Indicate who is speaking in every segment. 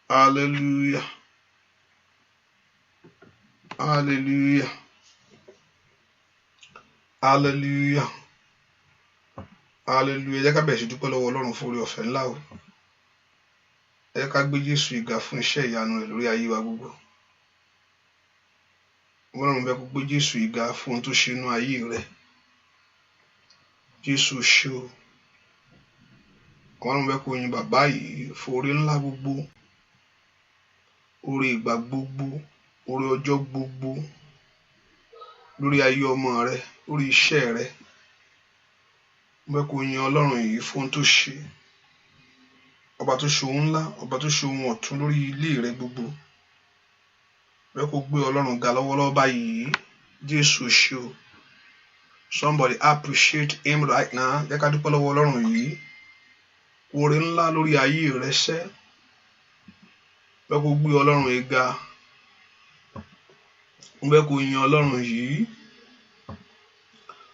Speaker 1: Hallelujah. Hallelujah. Hallelujah. Hallelujah. Ẹ jẹ́ ká bẹ̀rẹ̀ sí dúpẹ́ lọ́wọ́ Ọlọ́run fún oore ọ̀fẹ́ ńlá o. Ẹ jẹ́ ká gbé Jésù ìga fún iṣẹ́ ìyanu rẹ̀ lórí ayé wa gbogbo. Ọlọ́run bẹ̀ kó gbé Jésù ìga fún ohun tó ṣe inú ayé rẹ̀. Jésù ṣé o. Ọlọ́run bẹ̀ kó yin bàbá yìí fún oore ńlá gbogbo, oore ìgbà gbogbo, oore ọjọ́ gbogbo, lórí ayé ọmọ rẹ̀, lórí iṣẹ́ rẹ̀. Bẹ̀ kó yin Ọlọ́run yìí fún ohun tó ṣe. Ọba tó ṣe ohun ńlá, ọba tó ṣe ohun ọ̀tun lórí ilé rẹ̀ gbogbo. Bẹ̀ kó gbé Ọlọ́run ga lọ́wọ́lọ́wọ́ báyìí. Jésù ṣé o. Somebody appreciate him right now. Jẹ́ ká dúpẹ́ lọ́wọ́ Ọlọ́run yìí. Oore ńlá lórí ayé rẹ̀ sẹ́. Bẹ̀ kó gbé Ọlọ́run yìí ga. Bẹ̀ kó yin Ọlọ́run yìí.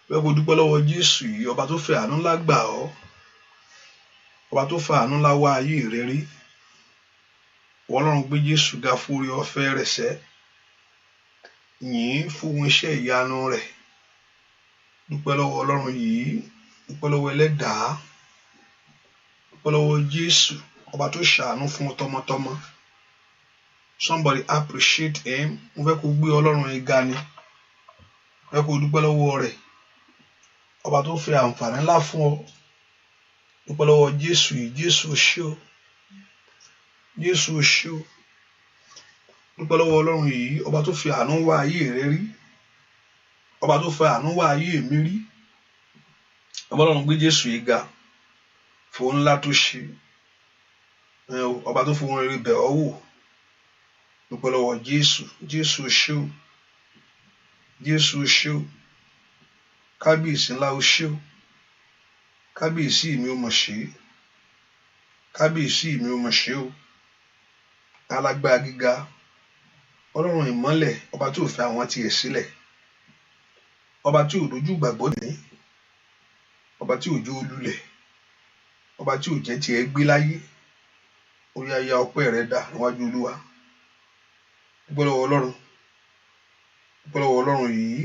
Speaker 1: Bẹ̀ kó dúpẹ́ lọ́wọ́ Jésù yìí, ọba tó fẹ́ àánú ńlá gbà ọ́. Ọba tó fẹ́ àánú ńlá wá ayé rẹ̀ rí. Ọlọ́run gbé Jésù ga fún oore ọ̀fẹ́ rẹ̀ sẹ́. Yìn fún ohun iṣẹ́ ìyanu rẹ̀. Dúpẹ́ lọ́wọ́ Ọlọ́run yìí. Dúpẹ́ lọ́wọ́ Ẹlẹ́dàá. Dúpẹ́ lọ́wọ́ Jésù, ọba tó ṣàánú fún tọmọtọmọ. Somebody appreciate him. Mo fẹ́ kó gbé Ọlọ́run yìí ga ni. Mo fẹ́ kó dúpẹ́ lọ́wọ́ rẹ̀. Ọba tó fẹ́ àǹfààní ńlá fún ọ. Dúpẹ́ lọ́wọ́ Jésù yìí. Jésù ṣé o. Jésù ṣé o. Dúpẹ́ lọ́wọ́ Ọlọ́run yìí, ọba tó fi àánú wá ayé rẹ̀ rí. Ọba tó fẹ́ àánú wá ayé mi rí. Ọlọ́run gbé Jésù yìí ga fún ohun ńlá tó ṣe. Ọba tó fún ohun rere bẹ̀ ọ́ wò. Dúpẹ́ lọ́wọ́ Jésù. Jésù ṣé o. Jésù ṣé o. Kábíyèsí ńlá o ṣé o. Kábíyèsí mi ò mọ̀ ṣe. Kábíyèsí mi ò mọ̀ ṣe o. Alágbára gíga. Ọlọ́run ìmọ́lẹ̀, ọba tí ò fẹ́ àwọn tiẹ̀ sílẹ̀. Ọba tí ò dojú gbàgbọ́ ní. Ọba tí ò jẹ́ olùlẹ̀. Ọba tí ò jẹ́ tiẹ̀ gbé láyé. Orí aya ọpẹ́ rẹ̀ dà níwájú Olúwa. Dúpẹ́ lọ́wọ́ Ọlọ́run. Dúpẹ́ lọ́wọ́ Ọlọ́run yìí.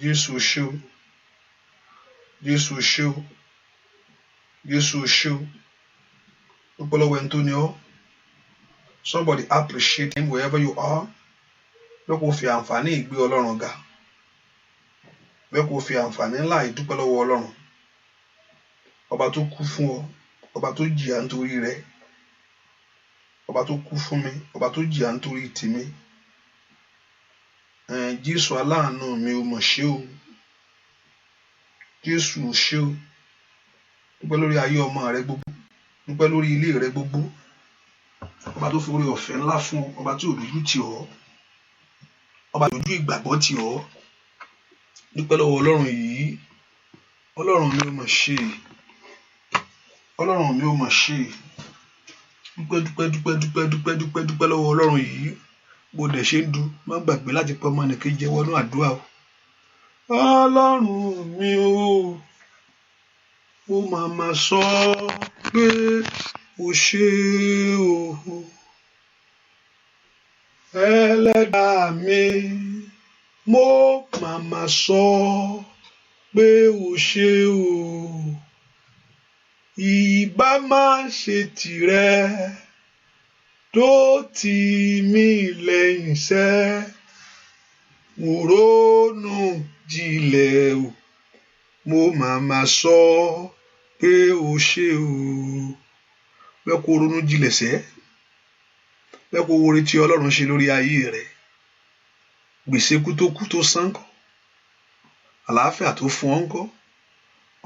Speaker 1: Jésù ṣé o. Jésù ṣé o. Jésù ṣé o. Dúpẹ́ lọ́wọ́ ẹni tó ní ọ́. Somebody appreciate him wherever you are. Bẹ́ẹ̀ kó fi àǹfààní ìgbé Ọlọ́run ga. Bẹ́ẹ̀ kó fi àǹfààní ńlá ìdúpẹ́ lọ́wọ́ Ọlọ́run. Ọba tó kú fún ọ. Ọba tó jìyà nítorí rẹ. Ọba tó kú fún mi. Ọba tó jìyà nítorí tèmi. Jésù aláàánú mi ò mọ̀ ṣe o. Jésù ṣé o. Dúpẹ́ lórí ayé ọmọ rẹ gbogbo. Dúpẹ́ lórí ilé rẹ gbogbo. Ọba tó fi oore ọ̀fẹ́ ńlá fún ọ. Ọba tí ò dojú tì ọ́. Ọba tó dojú ìgbàgbọ́ tì ọ́. Dúpẹ́ lọ́wọ́ Ọlọ́run yìí. Ọlọ́run mi ò mọ̀ ṣe. Ọlọ́run mi ò mọ̀ ṣe. Dúpẹ́ dúpẹ́ dúpẹ́ dúpẹ́ dúpẹ́ dúpẹ́ dúpẹ́ lọ́wọ́ Ọlọ́run yìí. Bó dẹ̀ ṣe ń dùn, má gbàgbé láti pẹ́ ọmọ nìkejì jẹ́ wọnú àdúrà o. Ọlọ́run mi o. Mo máa sọ pé o ṣé o. Ẹlẹ́dàá mi. Mo máa sọ pé o ṣé o. Ìbá má ṣe tìrẹ tó tì mí lẹ́yìn sẹ́. Mo ronú jinlẹ̀ o. Mo máa sọ pé o ṣé o. Bẹ́ẹ̀ kó ronú jinlẹ̀ sẹ́. Bẹ́ẹ̀ kó wo oore tí Ọlọ́run ṣe lórí ayé rẹ̀. Gbèsè kú tó san kọ́. Àlàáfíà tó fún ọ ńkọ́.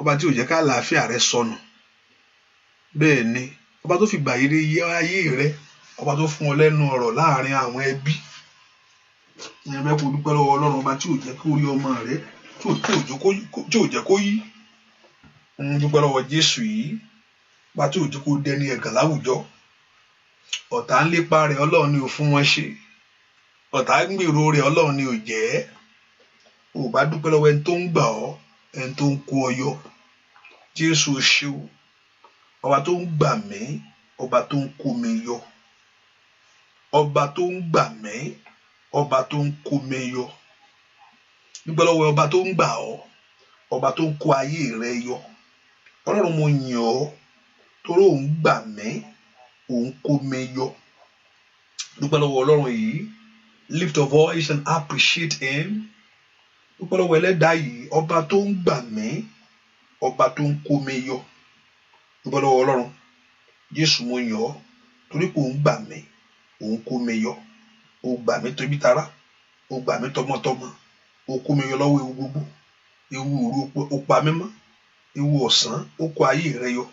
Speaker 1: Ọba tí ò jẹ́ ká àlàáfíà rẹ sọnù. Bẹ́ẹ̀ ni, ọba tó fi gbà yé ayé rẹ. Ọba tó fún ọ lẹ́nu ọ̀rọ̀ láàrin àwọn ẹbí. Bẹ́ẹ̀ kó dúpẹ́ lọ́wọ́ Ọlọ́run, ọba tí ò jẹ́ kó rí ọmọ rẹ tí ò jẹ́ kó yí. Dúpẹ́ lọ́wọ́ Jésù yìí. Ọba tí ò jẹ́ kó dẹni ẹ̀gàn láwùjọ. Ọ̀tá ń lépa rẹ̀, Ọlọ́run ni ò fún wọn ṣe. Ọ̀tá ń gbèrò rẹ̀, Ọlọ́run ni ò jẹ́. Ò bá dúpẹ́ lọ́wọ́ ẹni tó ń gbà ọ́, ẹni tó ń kó ọ yọ. Jésù ṣé o. Ọba tó ń gbà mí. ọba tó ń kó mi yọ, ọba tó ń gbà mí, ọba tó ń kó mi yọ. Dúpẹ́ lọ́wọ́ ọba tó ń gbà ọ́, ọba tó ń kó ayé rẹ yọ. Ọlọ́run mo yìn ọ́ torí òun gbà mí, òun kó mi yọ. Dúpẹ́ lọ́wọ́ Ọlọ́run yìí. Lift your voice and appreciate him. Dúpẹ́ lọ́wọ́ ẹlẹ́dàá yìí, ọba tó ń gbà mí, ọba tó ń kó mi yọ. Dúpẹ́ lọ́wọ́ Ọlọ́run. Jésù mo yìn ọ́ torí pé òun gbà mí, òun kó mi yọ. Ó gbà mí tóbi tara, ó gbà mí tọmọtọmọ, ó kó mi yọ lọ́wọ́ ewu gbogbo. Ewu òru ó pa mí mọ́, ewu ọ̀sán ó kó ayé rẹ yọ.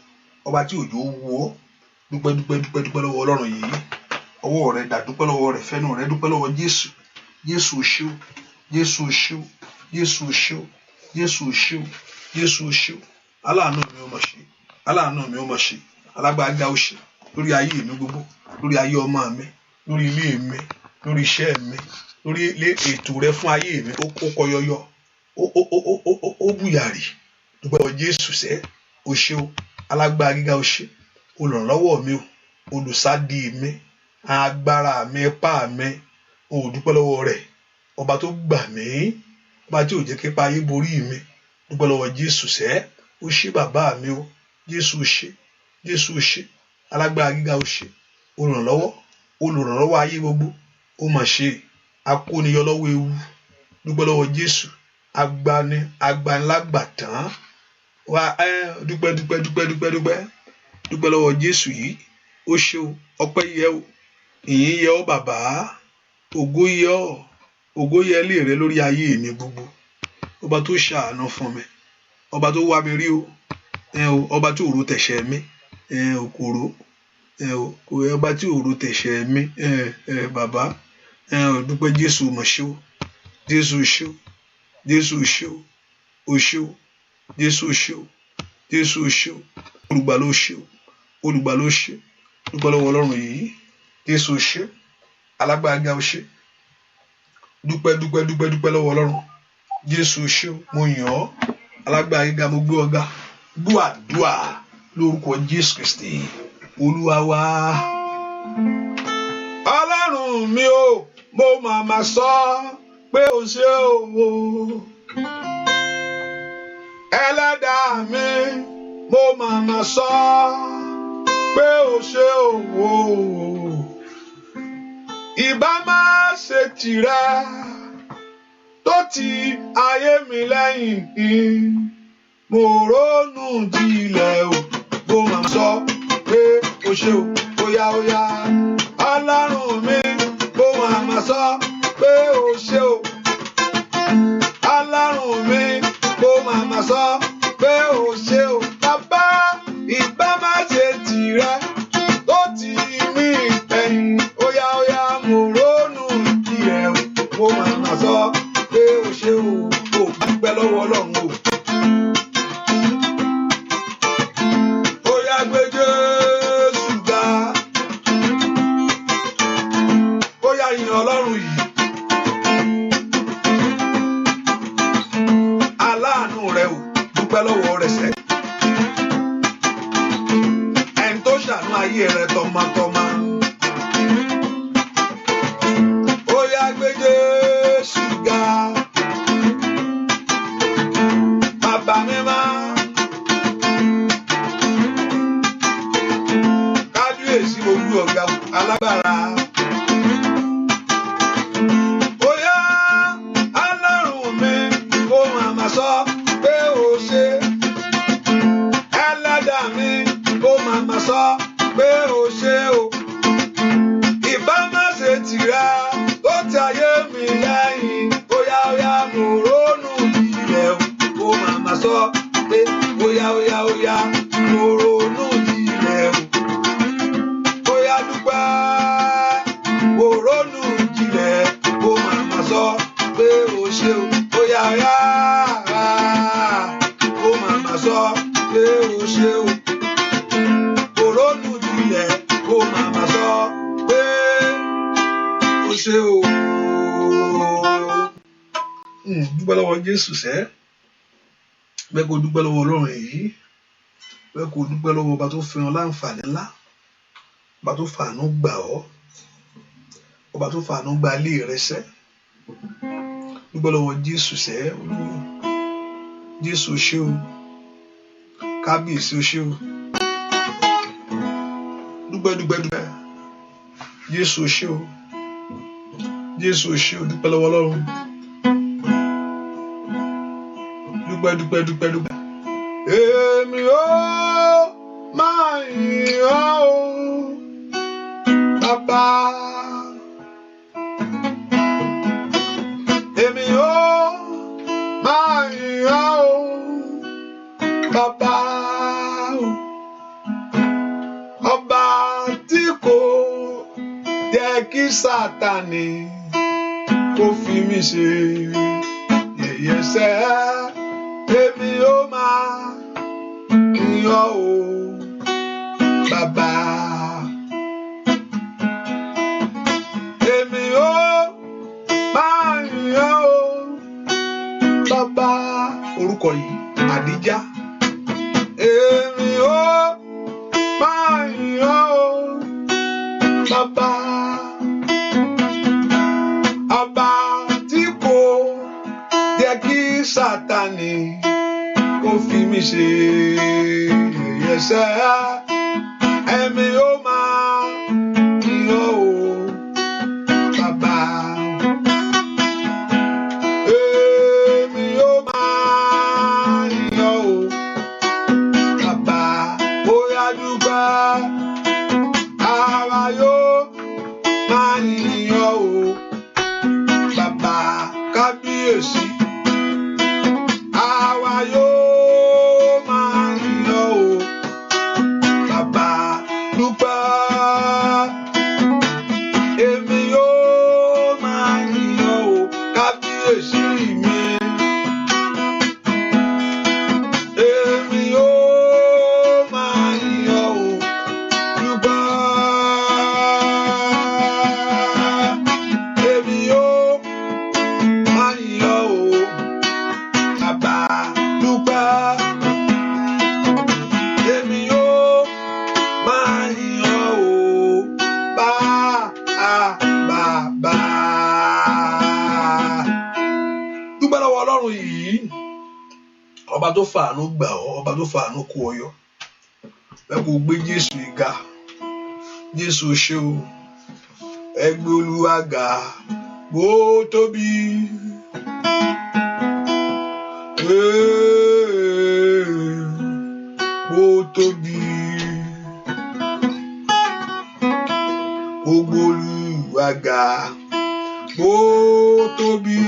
Speaker 1: Ọba tí òjò wú ọ́. Dúpẹ́ lọ́wọ́ Ọlọ́run yìí. Ọwọ́ rẹ dà, dúpẹ́ lọ́wọ́ rẹ, fẹ́nu rẹ, dúpẹ́ lọ́wọ́ Jésù. Jésù ṣé o, Jésù ṣé o, Jésù ṣé o, Jésù ṣé o, Jésù ṣé o. Aláàánú mi ó mọ̀ ṣe, aláàánú mi ó mọ̀ ṣe, alágbára ó ṣe lórí ayé mi gbogbo, lórí ayé ọmọ mi, lórí ilé mi, lórí iṣẹ́ mi, lórí ètò rẹ fún ayé mi. Ó kọ yọyọ, ó bùyàrí. Dúpẹ́ lọ́wọ́ Jésù sẹ́, o ṣé o, alágbára gíga ó ṣe, olùrànlọ́wọ́ mi o, olùsádi mi, agbára mi, ipá mi. O dúpẹ́ lọ́wọ́ rẹ̀, ọba tó gbà mí, ọba tí ò jẹ́ kí ipa ayé borí mi. Dúpẹ́ lọ́wọ́ Jésù sẹ́, o ṣé bàbá mi o, Jésù ṣé, Jésù ṣé, alágbára gíga ó ṣe, olùrànlọ́wọ́ ayé gbogbo. Ó mà ṣe, akóniyọ lọ́wọ́ ewu. Dúpẹ́ lọ́wọ́ Jésù, agbanilágbàtán. Wá dúpẹ́ lọ́wọ́ Jésù yìí. Ó ṣé o, ọpẹ́ yẹ o, ìyìn yẹ ọ́ bàbá, ògo yẹ ọ́, ògo yẹ ilé rẹ lórí ayé mi gbogbo. Ọba tó ṣàánú fún mi, ọba tó wá mi rí o, ọba tí òru tẹ̀ṣẹ̀ mi, òkòrò, ọba tí òru tẹ̀ṣẹ̀ mi, bàbá. Dúpẹ́ Jésù mọ̀ ṣe o, Jésù ṣe o, Jésù ṣe o, o ṣe o, Jésù ṣe o, Jésù ṣe o, olùgbàlà ṣe o, olùgbàlà ṣe. Dúpẹ́ lọ́wọ́ Ọlọ́run yìí. Jésù ṣe, alágbára ó ṣe. Dúpẹ́ lọ́wọ́ Ọlọ́run. Jésù ṣe, mo yìn ọ́, alágbára gíga, mo gbé ọ̀gá. Gbọ́ àdúà lórúkọ Jésù Kristi Olúwa wa. Ọlọ́run mi o, mo máa sọ pé o ṣé o. Ẹlẹ́dàá mi, mo máa sọ pé o ṣé o. Ìbá má ṣe tìrẹ tó ti ayé mi lẹ́yìn. Mo ronú jinlẹ̀ o, mo máa sọ pé o ṣé o. Óyá Ọlọ́run mi, mo máa sọ pé o ṣé o. Ọlọ́run mi, mo máa sọ pé o ṣé o. Bàbá, ìbá má ṣe tìrẹ tó ti mí lẹ́yìn. Óyá mo ronú jinlẹ̀ o, mo máa sọ pé o ṣé o. Ó dúpẹ́ lọ́wọ́ Ọlọ́run o. Óyá gbé Jésù ga. Óyá yìn Ọlọ́run yìí. Aláàánú rẹ o, dúpẹ́ lọ́wọ́ rẹ sẹ́. Ẹni tó ṣàánú ayé rẹ tọmọtọmọ. Óyá gbé Jésù ga. Bàbá mi máa. Kábíyèsí olú ọ̀gá alágbára. Óyá Ọlọ́run mi, mo máa sọ pé o ṣé. Ẹlẹ́dàá mi, mo máa sọ pé o ṣé o. Ìbá má ṣe tìrẹ tó ti ayé mi lẹ́yìn. Óyá mo ronú jinlẹ̀ o, mo máa sọ pé óyá mo ronú jinlẹ̀ o. Óyá dúpẹ́, mo ronú jinlẹ̀, mo máa sọ pé o ṣé o. Óyá mo máa sọ pé o ṣé o. Mo ronú jinlẹ̀, mo máa sọ pé o ṣé o. Dúpẹ́ lọ́wọ́ Jésù sẹ́. Bẹ́ẹ̀ kó dúpẹ́ lọ́wọ́ Ọlọ́run yìí. Bẹ́ẹ̀ kó dúpẹ́ lọ́wọ́ ọba tó fi hàn láǹfààní ńlá ọba tó fàánú gbà ọ́, ọba tó fàánú gba ilé rẹ sẹ́. Dúpẹ́ lọ́wọ́ Jésù sẹ́, Jésù ṣé o, kábíyèsí o ṣé o. Dúpẹ́ Jésù ṣé o, Jésù ṣé o. Dúpẹ́ lọ́wọ́ Ọlọ́run. Dúpẹ́. Èmi ó máa yìn ọ́ o, Bàbá. Èmi ó máa yìn ọ́ o, Bàbá. Ọba tí kò jẹ́ kí Sátánì kó fi mí ṣe yẹ̀yẹ́ sẹ́. Èmi ó máa yìn ọ́ o, Bàbá. Èmi ó máa yìn ọ́ o, Bàbá. Orúkọ yìí Àdíjà. Èmi ó máa yìn ọ́ o, Bàbá. Ọba tí kò jẹ́ kí Sátánì kó fi mí ṣe yẹ̀yẹ́ sẹ́. Èmi ó máa yìn ọ́ o, Bàbá. Èmi ó máa yìn ọ́ o, Bàbá. Bóyá dúpẹ́, àwa yóò máa yìn ọ́ o, Bàbá. Kábíyèsí, àwa yóò máa yìn ọ́ o, Bàbá. Dúpẹ́, èmi yóò máa yìn ọ́ o, kábíyèsí mi. Èmi yóò máa yìn ọ́ o, dúpẹ́. Èmi yóò máa yìn ọ́ o, Bàbá. Dúpẹ́. Èmi yóò máa yìn ọ́ o, Bàbá. Dúpẹ́ lọ́wọ́ Ọlọ́run yìí, ọba tó fàánú gbà ọ́, ọba tó fàánú kó ọ yọ. Bẹ́ẹ̀ kò gbé Jésù ga. Jésù ṣé o, ẹ gbé Olúwa ga bó tóbi. Bó tóbi. Ó gbé Olúwa ga bó tóbi.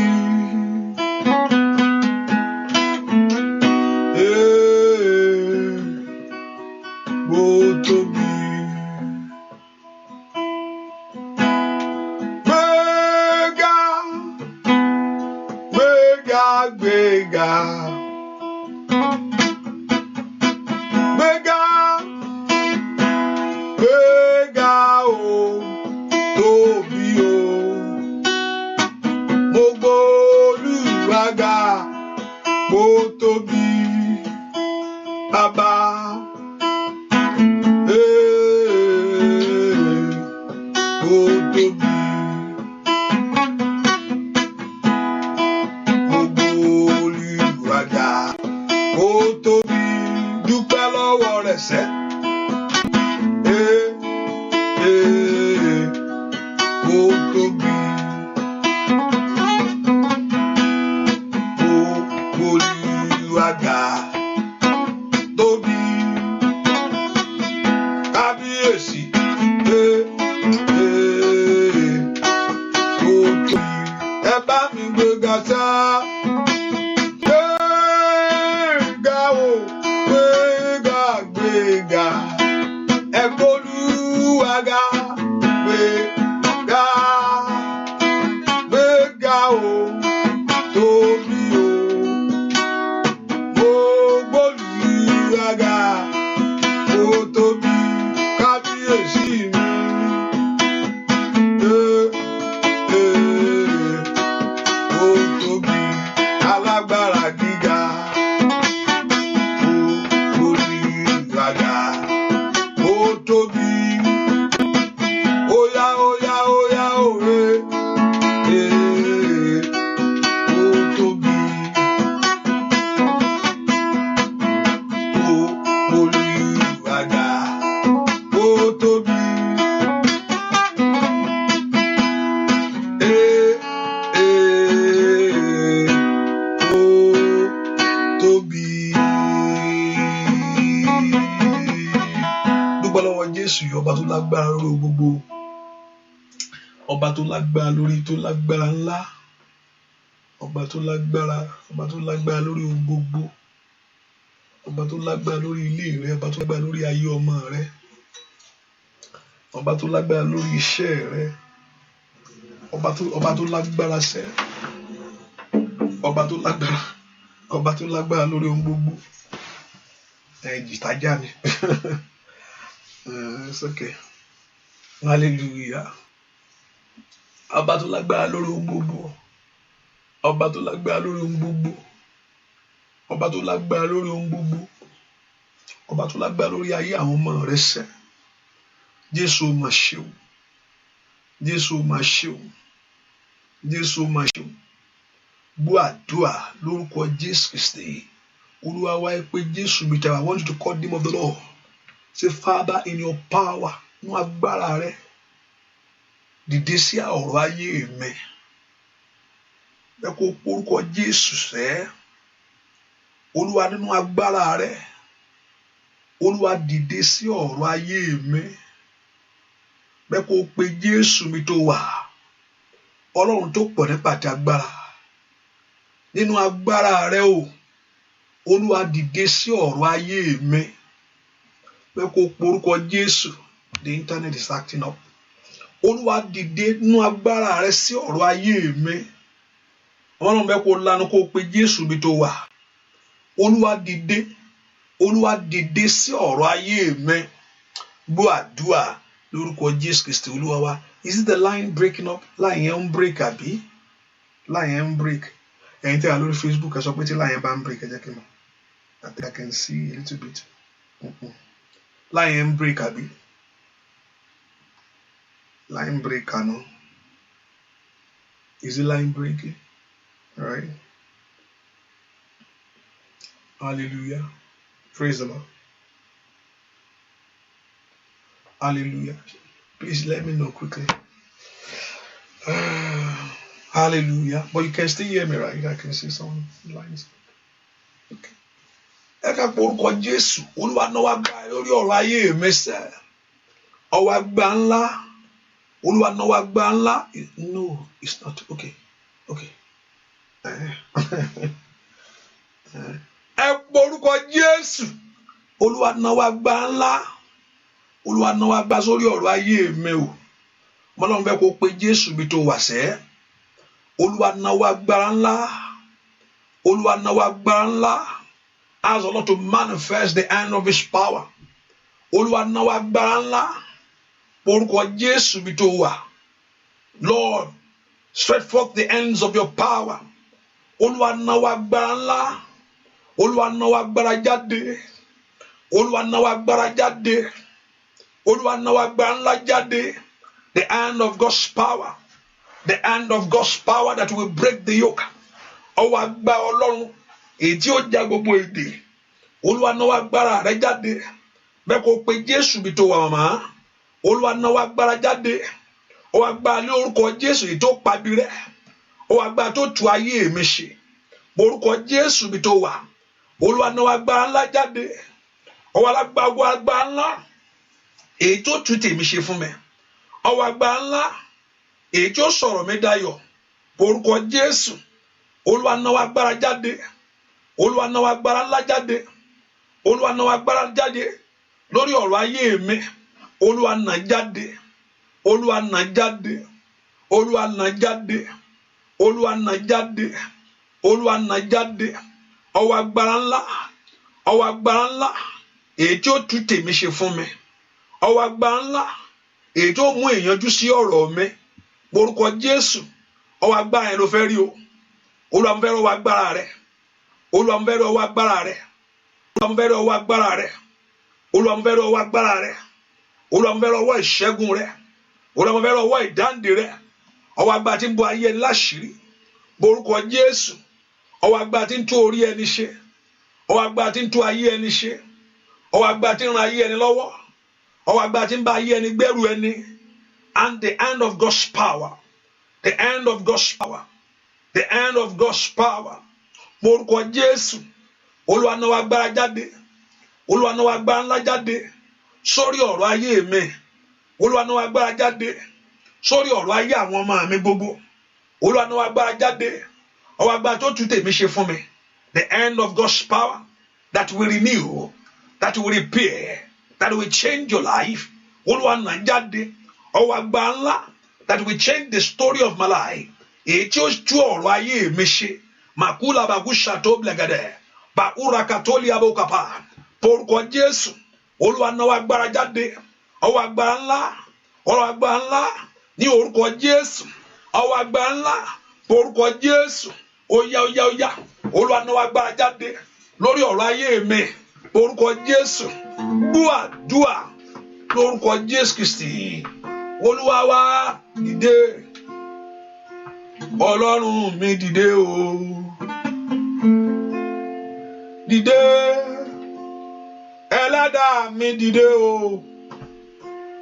Speaker 1: Bó tóbi. Gbéga. O, tóbi o. Mo gbé Olúwa ga bó tóbi, Bàbá. Bó tóbi. Mo gbé Olúwa ga bó tóbi. Dúpẹ́ lọ́wọ́ rẹ̀ sẹ́. Bó tóbi. Mo Olúwa ga tóbi. Kábíyèsí. Bó tóbi. Ẹ bá mi gbéga sá. Gbéga o, gbéga. Ẹ gbé Olúwa ga. Gbéga o, tóbi o. Mo gbé Olúwa ga ó tóbi. Kábíyèsí mi. Ó tóbi. Alágbára gíga. Ó Olúwa ga ó tóbi. dúpẹ́ lọ́wọ́ Jésù yìí, ọba tó lágbára lórí gbogbo, ọba tó lágbára lórí, tó lágbára ńlá, ọba tó lágbára lórí gbogbo, ọba tó lágbára lórí ilé rẹ, ọba tó lágbára lórí ayé ọmọ rẹ, ọba tó lágbára lórí iṣẹ́ rẹ, ọba tó lágbára sẹ́, ọba tó lágbára lórí ohun gbogbo. Jìtájà ni. It's okay. Hallelujah. Ọba tó lágbára lórí ohun gbogbo, ọba tó lágbára lórí ohun gbogbo, ọba tó lágbára lórí ohun gbogbo, ọba tó lágbára lórí ayé àwọn ọmọ rẹ sẹ́. Jésù mà ṣe o, Jésù mà ṣe o, Jésù mà ṣe o. Gbọ́ àdúrà lórúkọ Jésù Kristi. Olúwa wá pé Jésù mi tẹ́, I want you to call the name of the Lord. Say, Father, in your power, nínú agbára rẹ, dìde sí ọ̀rọ̀ ayé mi. Bẹ́ẹ̀ kó orúkọ Jésù sẹ́. Olúwa nínú agbára rẹ, Olúwa dìde sí ọ̀rọ̀ ayé mi. Bẹ́ẹ̀ kó pe Jésù mi tó wà. Ọlọ́run tó pọ̀ nípa ti agbára. Nínú agbára rẹ o, Olúwa dìde sí ọ̀rọ̀ ayé mi. Bẹ́ẹ̀ kó porúkọ Jésù. The internet is acting up. Olúwa dìde nínú agbára rẹ sí ọ̀rọ̀ ayé mi. Ọlọ́run bẹ́ẹ̀ kó lanu kó pe Jésù mi tó wà. Olúwa dìde sí ọ̀rọ̀ ayé mi. Gbọ́ àdúrà lórúkọ Jésù Kristi Olúwa wa. Is it the line breaking up? Line yẹn ń break àbí? Line yẹn ń break. Ẹ̀yin tí a lórí Facebook ẹ sọ pé tí line yẹn bá ń break ẹ jẹ́ kí n mọ̀. I think I can see a little bit. Line yẹn ń break àbí? Line break àná. Is the line breaking? All right. Hallelujah. Praise the Lord. Hallelujah. Please let me know quickly. Hallelujah. But you can still hear me, right? I can see some lines. Okay. Ẹ ká porúkọ Jésù. Olúwa náwó agbára lórí ọ̀rọ̀ ayé mi sẹ́. Ọwọ́ agbára ńlá. Olúwa náwó agbára ńlá. No, it's not. Okay. Okay. Ẹ porúkọ Jésù. Olúwa náwó agbára ńlá. Olúwa náwó agbára sórí ọ̀rọ̀ ayé mi o. Mọ́lọ́run fẹ́ kó pe Jésù bí tó wà sẹ́. Olúwa náwó agbára ńlá. Olúwa náwó agbára ńlá. Ask the Lord to manifest the hand of His power. Olúwa náwó agbára ńlá. Porúkọ Jésù bí tó wà. Lord, stretch forth the ends of your power. Olúwa náwó agbára ńlá. Olúwa náwó agbára jáde. Olúwa náwó agbára jáde. Olúwa náwó agbára ńlá jáde. The hand of God's power. The hand of God's power that will break the yoke. Ọwọ́ agbára Ọlọ́run èyí tí ó já gbogbo èdè. Olúwa náwó agbára rẹ jáde. Bẹ́ẹ̀ kó pe Jésù bí tó wà màmá. Olúwa náwó agbára jáde. Ọwọ́ agbára ní orúkọ Jésù èyí tó pabi rẹ. Ọwọ́ agbára tó tú ayé mi ṣe. Orúkọ Jésù bí tó wà. Olúwa náwó agbára ńlá jáde. Ọwọ́ agbára ńlá èyí tó tú tèmi ṣe fún mi. Ọwọ́ agbára ńlá èyí tó sọ̀rọ̀ mi dayọ̀. Orúkọ Jésù. Olúwa náwó agbára jáde. Olúwa náwó agbára ńlá jáde. Olúwa náwó agbára jáde lórí ọ̀rọ̀ ayé mi. Olúwa nà jáde. Olúwa nà jáde. Olúwa nà jáde. Olúwa nà jáde. Olúwa nà jáde. Ọwọ́ agbára ńlá. Ọwọ́ agbára ńlá èyí tí ó tú tèmi ṣe fún mi. Ọwọ́ agbára ńlá èyí tó mú ìyanjú sí ọ̀rọ̀ mi. Orúkọ Jésù. Ọwọ́ agbára yẹn ló fẹ́ rí o. Olúwa ń fẹ́ rọ ọwọ́ agbára rẹ. Olúwa ń fẹ́ rọ ọwọ́ agbára rẹ. Olúwa ń fẹ́ rọ ọwọ́ agbára rẹ. Olúwa ń fẹ́ rọ ọwọ́ agbára rẹ. Olúwa ń fẹ́ rọ ọwọ́ ìṣẹ́gun rẹ. Olúwa ń fẹ́ rọ ọwọ́ ìdáǹdè rẹ. Ọwọ́ agbára tí ń bò ayé ẹni láṣìírí. Orúkọ Jésù. Ọwọ́ agbára tí ń tú orí ẹni ṣe. Ọwọ́ agbára tí ń tú ayé ẹni ṣe. Ọwọ́ agbára tí ń ran ayé ẹni lọ́wọ́. Ọwọ́ agbára tí ń bá ayé ẹni gbẹ́rù ẹni. And the hand of God's power. The hand of God's power. The hand of God's power. Orúkọ Jésù. Olúwa náwó agbára jáde. Olúwa náwó agbára ńlá jáde sórí ọ̀rọ̀ ayé mi. Olúwa náwó agbára jáde sórí ọ̀rọ̀ ayé àwọn ọmọ mi gbogbo. Olúwa náwó agbára jáde, ọwọ́ agbára tó tún tèmi ṣe fún mi. The end of God's power that will renew, that will repair, that will change your life. Olúwa náà jáde, ọwọ́ agbára ńlá that will change the story of my life. Èyí tí ó tú ọ̀rọ̀ ayé mi ṣe. Makula bagusha tó blẹ̀gẹ̀dẹ̀, bàúra katoli abokapa. Porúkọ Jésù, Olúwa náwó agbára jáde, ọwọ́ agbára ńlá ní orúkọ Jésù, ọwọ́ agbára ńlá porúkọ Jésù. Óyá, Olúwa náwó agbára jáde lórí ọ̀rọ̀ ayé mi orúkọ Jésù. Dúà lórúkọ Jésù Kristi. Olúwa wá dìde, Ọlọ́run mi dìde o, dìde, Ẹlẹ́dàá mi dìde o,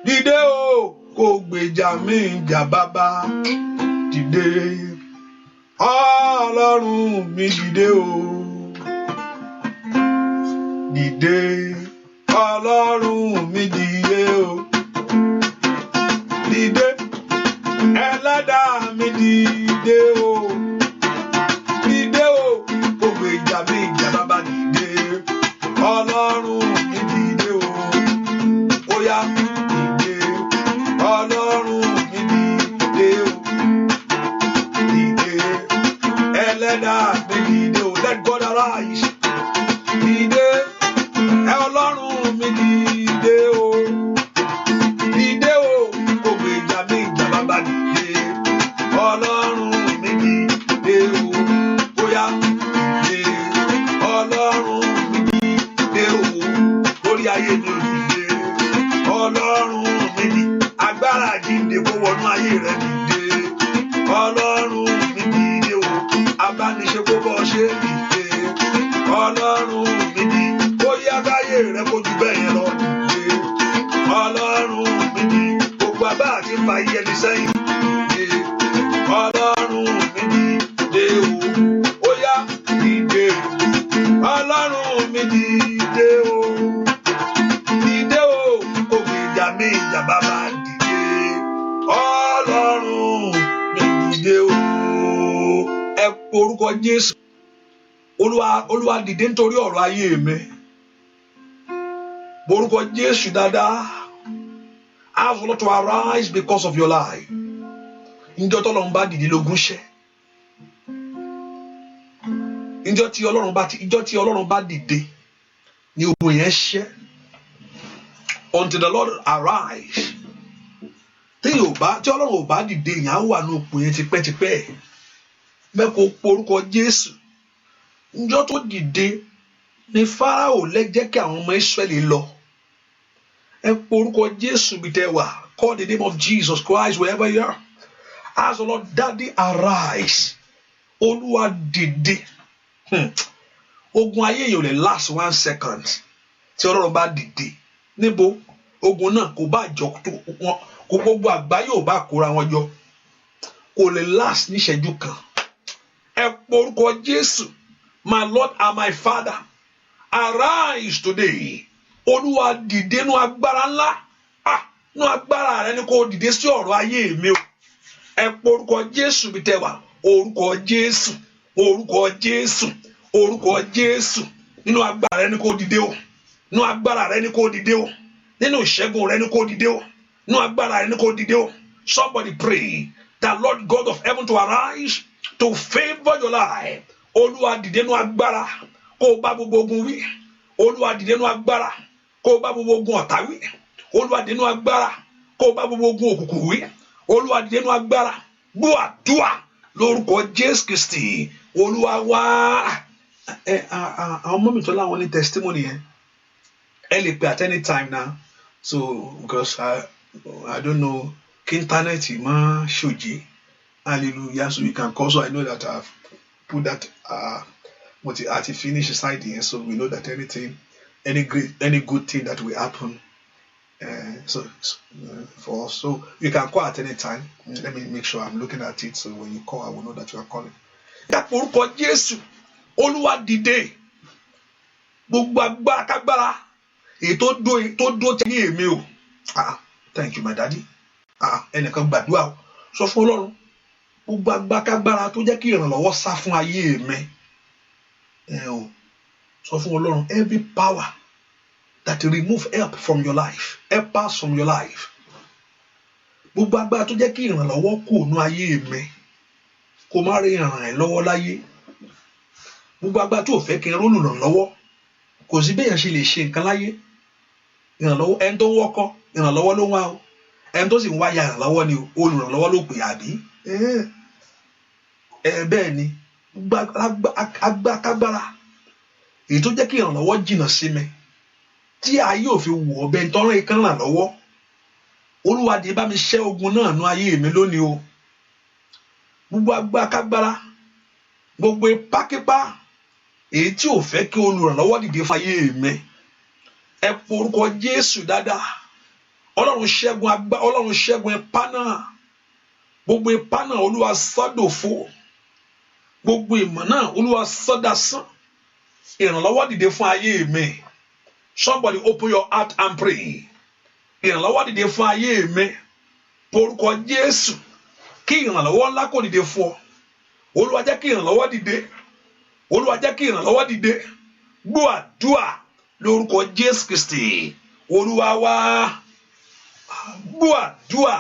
Speaker 1: dìde o, kò gbèjà mi jà bàbá, dìde, Ọlọ́run mi dìde o, dìde, Ọlọ́run mi dìde o, dìde, Ẹlẹ́dàá mi dìde o, dìde o, kò gbèjà mi jà bàbá, dìde, Ọlọ́run mi dìde o, óyá dìde, Ọlọ́run mi dìde o, dìde, Ẹlẹ́dàá mi dìde o. Let God arise. Dìde, Ọlọ́run mi dìde o, dìde o, kò gbèjà mi jà bàbá, dìde, Ọlọ́run mi dìde o, óyá dìde, Ọlọ́run mi dìde o, lórí ayé mi ò dìde, Ọlọ́run mi dìde, agbára jíǹde kó wọnú ayé rẹ, dìde, Ọlọ́run mi dìde o, abániṣe kó bọ́ ṣe dìde, Ọlọ́run mi dìde, ó yá káyé rẹ kojú bẹ́ẹ̀ yẹn lọ, dìde, Ọlọ́run mi dìde, gbogbo abá àti fa iye ẹni sẹ́yìn, dìde, Ọlọ́run mi dìde o, ó yá dìde, Ọlọ́run mi dìde o, dìde o, kò gbèjà mi jà bàbá, dìde, Ọlọ́run mi dìde o. Ẹ porúkọ Jésù. Olúwa dìde nítorí ọ̀rọ̀ ayé mi. Porúkọ Jésù dáadáa. Ask the Lord to arise because of your life. Ǹjọ́ tí Ọlọ́run bá dìde lógún ṣẹ́. Ǹjọ́ tí Ọlọ́run bá dìde ni ogun yẹn ṣẹ́. Until the Lord arise. Tí Ọlọ́run ò bá dìde yẹn á wà ní òpó yẹn tipẹ́tipẹ́. Mẹ́kọ̀ọ́ porúkọ Jésù. Ǹjọ́ tó dìde ni Fáráò jẹ́ kí àwọn ọmọ Ísírẹ́lì lọ. Ẹ porúkọ Jésù bí tẹ́ wà. Call the name of Jesus Christ wherever you are. Ask the Lord, Daddy, arise. Olúwa dìde. Ogun ayé yìí ò lè last 1 second. Tí Ọlọ́run bá dìde. Níbo? Ogun náà kò bá jọ tó wọn. Kò gbogbo àgbáyé ò bá kóra wọn jọ. Kò lè last ní ìṣẹ́jú kan. Ẹ porúkọ Jésù. My Lord and my Father, arise today. Olúwa dìde nú agbára ńlá. Nú agbára rẹ ni kò dìde sí ọ̀rọ̀ ayé mi o. Ẹ porúkọ Jésù bí tẹ́ wà. Orúkọ Jésù, orúkọ Jésù, orúkọ Jésù. Nínú agbára rẹ ni kò dìde o. Nínú agbára rẹ ni kò dìde o. Nínú ìṣẹ́gun rẹ ni kò dìde o. Nínú agbára rẹ ni kò dìde o. Somebody pray that Lord God of heaven to arise to favor your life. Olúwa dìde nú agbára kó bá gbogbo ogun wí. Olúwa dìde nú agbára kó bá gbogbo ogun ọ̀tá wí. Olúwa dìde nú agbára kó bá gbogbo ogun òkùnkùn wí. Olúwa dìde nú agbára gbọ́ àdúà lórúkọ Jésù Kristi. Olúwa wá. Àwọn ọmọ mi tó láwọn ní testimony yẹn. Ẹ lè pè at any time now. So because I don't know kí internet máa ṣòjì. Hallelujah. So you can call. So I know that I've put that at finish side here, so we know that any good thing that will happen for us. So you can call at any time. Let me make sure I'm looking at it, so when you call I will know that you are calling. That orúkọ Jésù. Olúwa dìde. Gbogbo agbára kágbára èyí tó dó tí ayé mi o. Thank you my daddy. Ẹnìkan gbàdúrà o, sọ fún Ọlọ́run gbogbo agbákágbára tó jẹ́ kí ìrànlọ́wọ́ sá fún ayé mi. Sọ fún Ọlọ́run, every power that remove help from your life, help pass from your life. Gbogbo agbára tó jẹ́ kí ìrànlọ́wọ́ kù nú ayé mi, kó má rí ìrànlọ́wọ́ láyé. Gbogbo agbára tó fẹ́ kí n rólù ìrànlọ́wọ́, kò sí béèyàn ṣe lè ṣe nǹkan láyé. Ìrànlọ́wọ́ ẹni tó ń wọ́kọ́ ìrànlọ́wọ́ ló ń wá o, ẹni tó sì ń wáyà ìrànlọ́wọ́ ni o, olùrànlọ́wọ́ ló pè àbí. Bẹ́ẹ̀ ni agbákágbára èyí tó jẹ́ kí ìrànlọ́wọ́ jìnnà sí mi, tí ayé ò fi wù ọ́ bẹ́ẹ̀ tọ́rọ̀ ìkan ràn lọ́wọ́. Olúwa dé bá mi ṣẹ́ ogun náà nú ayé mi lónìí o. Gbogbo agbákágbára, gbogbo ipákípá èyí tí ò fẹ́ kí olùrànlọ́wọ́ dìde fún ayé mi, ẹ porúkọ Jésù dáadáa. Ọlọ́run ṣẹ́gun ipá náà. Gbogbo ipá náà Olúwa sọ́dòfo. Gbogbo ìmọ̀ náà Olúwa sọ́dasán. Ìrànlọ́wọ́ dìde fún ayé mi. Somebody open your heart and pray. Ìrànlọ́wọ́ dìde fún ayé mi. Porúkọ Jésù. Kí ìrànlọ́wọ́ ńlá kó dìde fún ọ. Olúwa jẹ́ kí ìrànlọ́wọ́ dìde. Olúwa jẹ́ kí ìrànlọ́wọ́ dìde. Gbọ́ àdúà lórúkọ Jésù Kristi Olúwa wa. Gbọ́ àdúà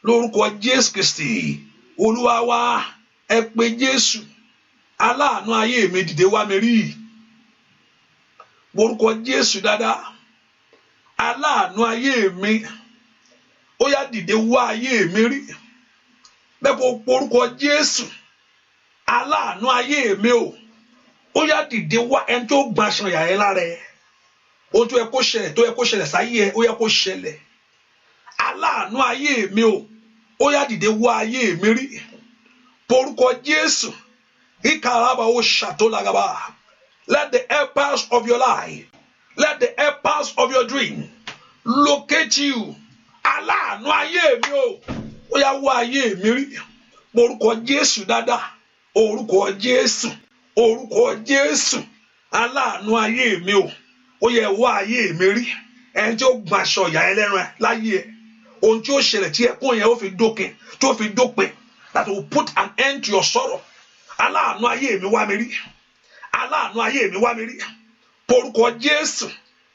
Speaker 1: lórúkọ Jésù Kristi Olúwa wa. Ẹ pé Jésù, aláàánú ayé mi dìde wá mi rí. Orúkọ Jésù dáadáa. Aláàánú ayé mi, ó yá dìde wá ayé mi rí. Bẹ́ẹ̀ kó porúkọ Jésù. Aláàánú ayé mi o, ó yá dìde wá ẹni tó gbà aṣọ ìyà ẹ lára ẹ. Ó tó yẹ kó ṣẹlẹ̀ sáyé ẹ, ó yẹ kó ṣẹlẹ̀. Aláàánú ayé mi o, ó yá dìde wá ayé mi rí. Porúkọ Jésù. Ikaraba o shatolagaba. Let the helpers of your life, let the helpers of your dream locate you. Aláàánú ayé mi o, ó yá wá ayé mi rí. Porúkọ Jésù dáadáa. Orúkọ Jésù. Orúkọ Jésù. Aláàánú ayé mi o, ó yẹ wá ayé mi rí. Ẹni tí ó gbà aṣọ ìyà ẹlẹ́ran láyé ẹ. Ohun tí ó ṣẹlẹ̀ tí ẹkún yẹn ó fi dópin, tí ó fi dópin. That will put an end to your sorrow. Aláàánú ayé mi wá mi rí. Aláàánú ayé mi wá mi rí. Porúkọ Jésù.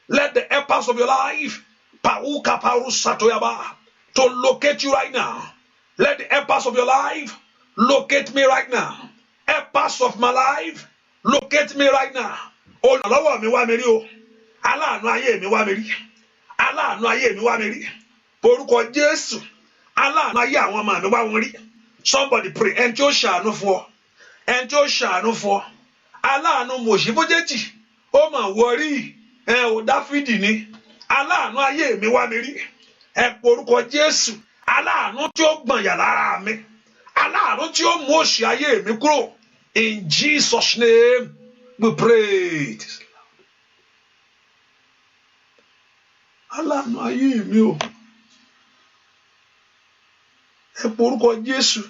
Speaker 1: Let the helpers of your life pauka paru satoyaba to locate you right now. Let the helpers of your life locate me right now. Helpers of my life locate me right now. Olùrànlọ́wọ́ mi wá mi rí o. Aláàánú ayé mi wá mi rí. Aláàánú ayé mi wá mi rí. Porúkọ Jésù. Aláàánú ayé àwọn ọmọ mi wá wọn rí. Somebody pray. Ẹni tí ó ṣàánú fún ọ. Ẹni tí ó ṣàánú fún ọ. Aláàánú Mòṣífójétì. Ó mà wọrí. Ò Dáfídì ni. Aláàánú ayé mi wá mi rí. Ẹ porúkọ Jésù. Aláàánú tí ó gbọ̀nyà lára mi. Aláàánú tí ó mú òṣì ayé mi kúrò. In Jesus' name we pray. Aláàánú ayé mi o. Ẹ porúkọ Jésù.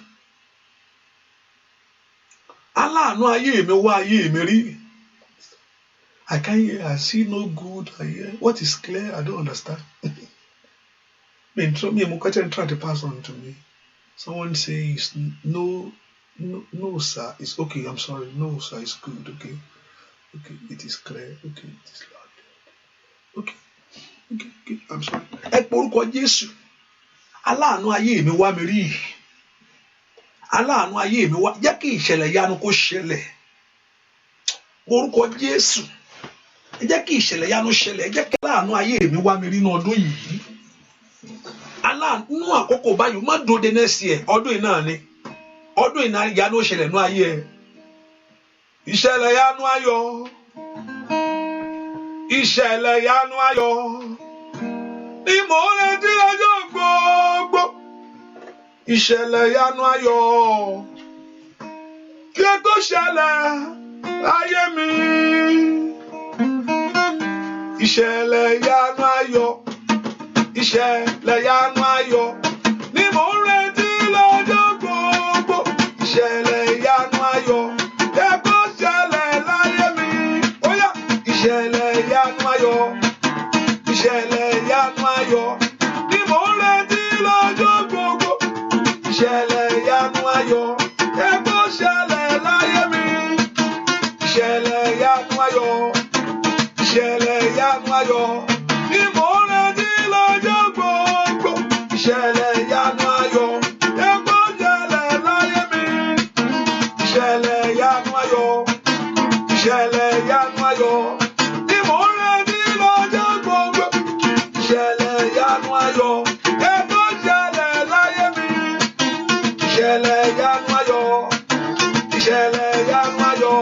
Speaker 1: Aláàánú ayé mi wá ayé mi rí. I can't hear, I see no good. I hear. What is clear? I don't understand. Me, I'm trying to pass on to me. Someone says, no, sir. It's okay. I'm sorry. No, sir. It's good. Okay. It is clear. Okay. It is loud. Okay. I'm sorry. Ẹ porúkọ Jésù. Aláàánú ayé mi wá mi rí. Aláàánú ayé mi wá. Jẹ́ kí ìṣẹ̀lẹ̀ yanu kó ṣẹlẹ̀. Orúkọ Jésù. Jẹ́ kí ìṣẹ̀lẹ̀ yanu ṣẹlẹ̀. Jẹ́ kí aláàánú ayé mi wá mi rí ní ọdún yìí. Aláàánú àkókò báyìí má dúró de next year. Ọdún yìí náà ni. Ọdún yìí náà yanu ṣẹlẹ̀ nú ayé ẹ. Ìṣẹ̀lẹ̀ yanu ayọ̀. Ìṣẹ̀lẹ̀ yanu ayọ̀. Ni mo retí lọ́jọ́ gbogbo. Ìṣẹ̀lẹ̀ yanu ayọ̀. Kí ó tó ṣẹlẹ̀ láyé mi. Ìṣẹ̀lẹ̀ yanu ayọ̀. Ìṣẹ̀lẹ̀ yanu ayọ̀. Ni mo retí lọ́jọ́ gbogbo. Ìṣẹ̀lẹ̀ yanu ayọ̀. Kí ó tó ṣẹlẹ̀ láyé mi. Ó yá. Ìṣẹ̀lẹ̀ yanu ayọ̀. mò ń retí lọ́jọ́ gbogbo. Ìṣẹ̀lẹ̀ ìyanu ayọ̀ ẹ kó ṣẹlẹ̀ láyé mi. Ìṣẹ̀lẹ̀ ìyanu ayọ̀, ìṣẹ̀lẹ̀ ìyanu ayọ̀ ni mò ń retí lọ́jọ́ gbogbo. Ìṣẹ̀lẹ̀ ìyanu ayọ̀ ẹ kó ṣẹlẹ̀ láyé mi. Ìṣẹ̀lẹ̀ ìyanu ayọ̀, ìṣẹ̀lẹ̀ ìyanu ayọ̀ ni mò ń retí lọ́jọ́ gbogbo. Ìṣẹ̀lẹ̀ ìyanu ayọ̀ ẹ kó ṣẹlẹ̀ láyé mi. Ìṣẹ̀lẹ̀ ìyanu ayọ̀, ìṣẹ̀lẹ̀ ìyanu ayọ̀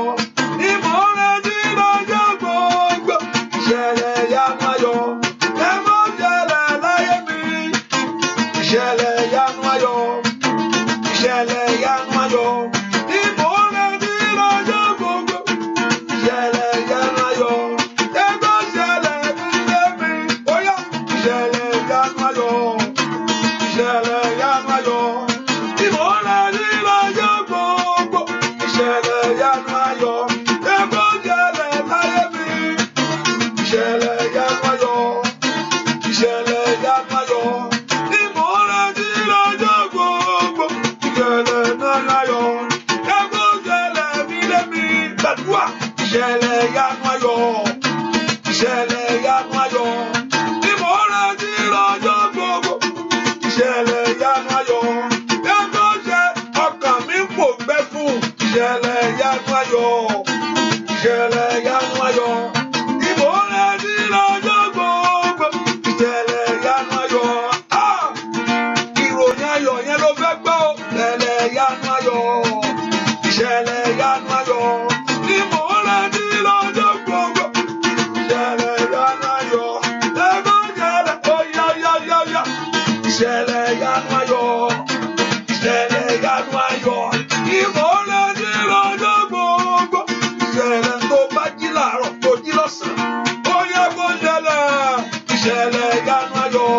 Speaker 1: ni mò ń retí lọ́jọ́ gbogbo. Ìṣẹ̀lẹ̀ ìyanu ayọ̀ ẹ kó ṣẹlẹ̀ láyé mi. Ìṣẹ̀lẹ̀ ìyanu ayọ̀, ìṣẹ̀lẹ̀ ìyanu ayọ̀ ni mò ń retí lọ́jọ́ gbogbo. Ìṣẹ̀lẹ̀ ìyanu ayọ̀ ẹ kó ṣẹlẹ̀ nílé mi. Ó yá, ìṣẹ̀lẹ̀ ìyanu ayọ̀, ìṣẹ̀lẹ̀ ìyanu ayọ̀ ni mò ń retí lọ́jọ́ gbogbo. Ìṣẹ̀lẹ̀ ìyanu ayọ̀ ẹ kó ṣẹlẹ̀ láyé mi. Ìṣẹ̀lẹ̀ ìyanu ayọ̀, ìṣẹ̀lẹ̀ ìyanu ayọ̀ ni mò ń retí lọ́jọ́ gbogbo. Ìṣẹ̀lẹ̀ ìyanu ayọ̀ ẹ kó ṣẹlẹ̀ nílé mi. Gbàdúrà. Ìṣẹ̀lẹ̀ ìyanu ayọ̀, ìṣẹ̀lẹ̀ ìyanu ayọ̀ ni mò ń retí lọ́jọ́ gbogbo. Ìṣẹ̀lẹ̀ ìyanu ayọ̀ ẹ kó ṣẹ ọkàn mi kò gbẹ fún. Ìṣẹ̀lẹ̀ ìyanu ayọ̀, ìṣẹ̀lẹ̀ ìyanu ayọ̀ ni mò ń retí lọ́jọ́ gbogbo. Ìṣẹ̀lẹ̀ ìyanu ayọ̀, ìròyìn ayọ̀ yẹn ló fẹ́ gbọ́. Ìṣẹ̀lẹ̀ ìyanu ayọ̀, ìṣẹ̀lẹ̀ ìyanu ayọ̀ ni mò ń retí lọ́jọ́ gbogbo. Ìṣẹ̀lẹ̀ ìyanu ayọ̀ ẹ kó ṣẹlẹ̀. Ó yá yá yá yá. Ìṣẹ̀lẹ̀ ìyanu ayọ̀, ìṣẹ̀lẹ̀ ìyanu ayọ̀ ni mò ń retí lọ́jọ́ gbogbo. Ìṣẹ̀lẹ̀ tó bá jí láàárọ̀ tó jí lọ́sàn-án, ó yẹ kó ṣẹlẹ̀. Ìṣẹ̀lẹ̀ ìyanu ayọ̀,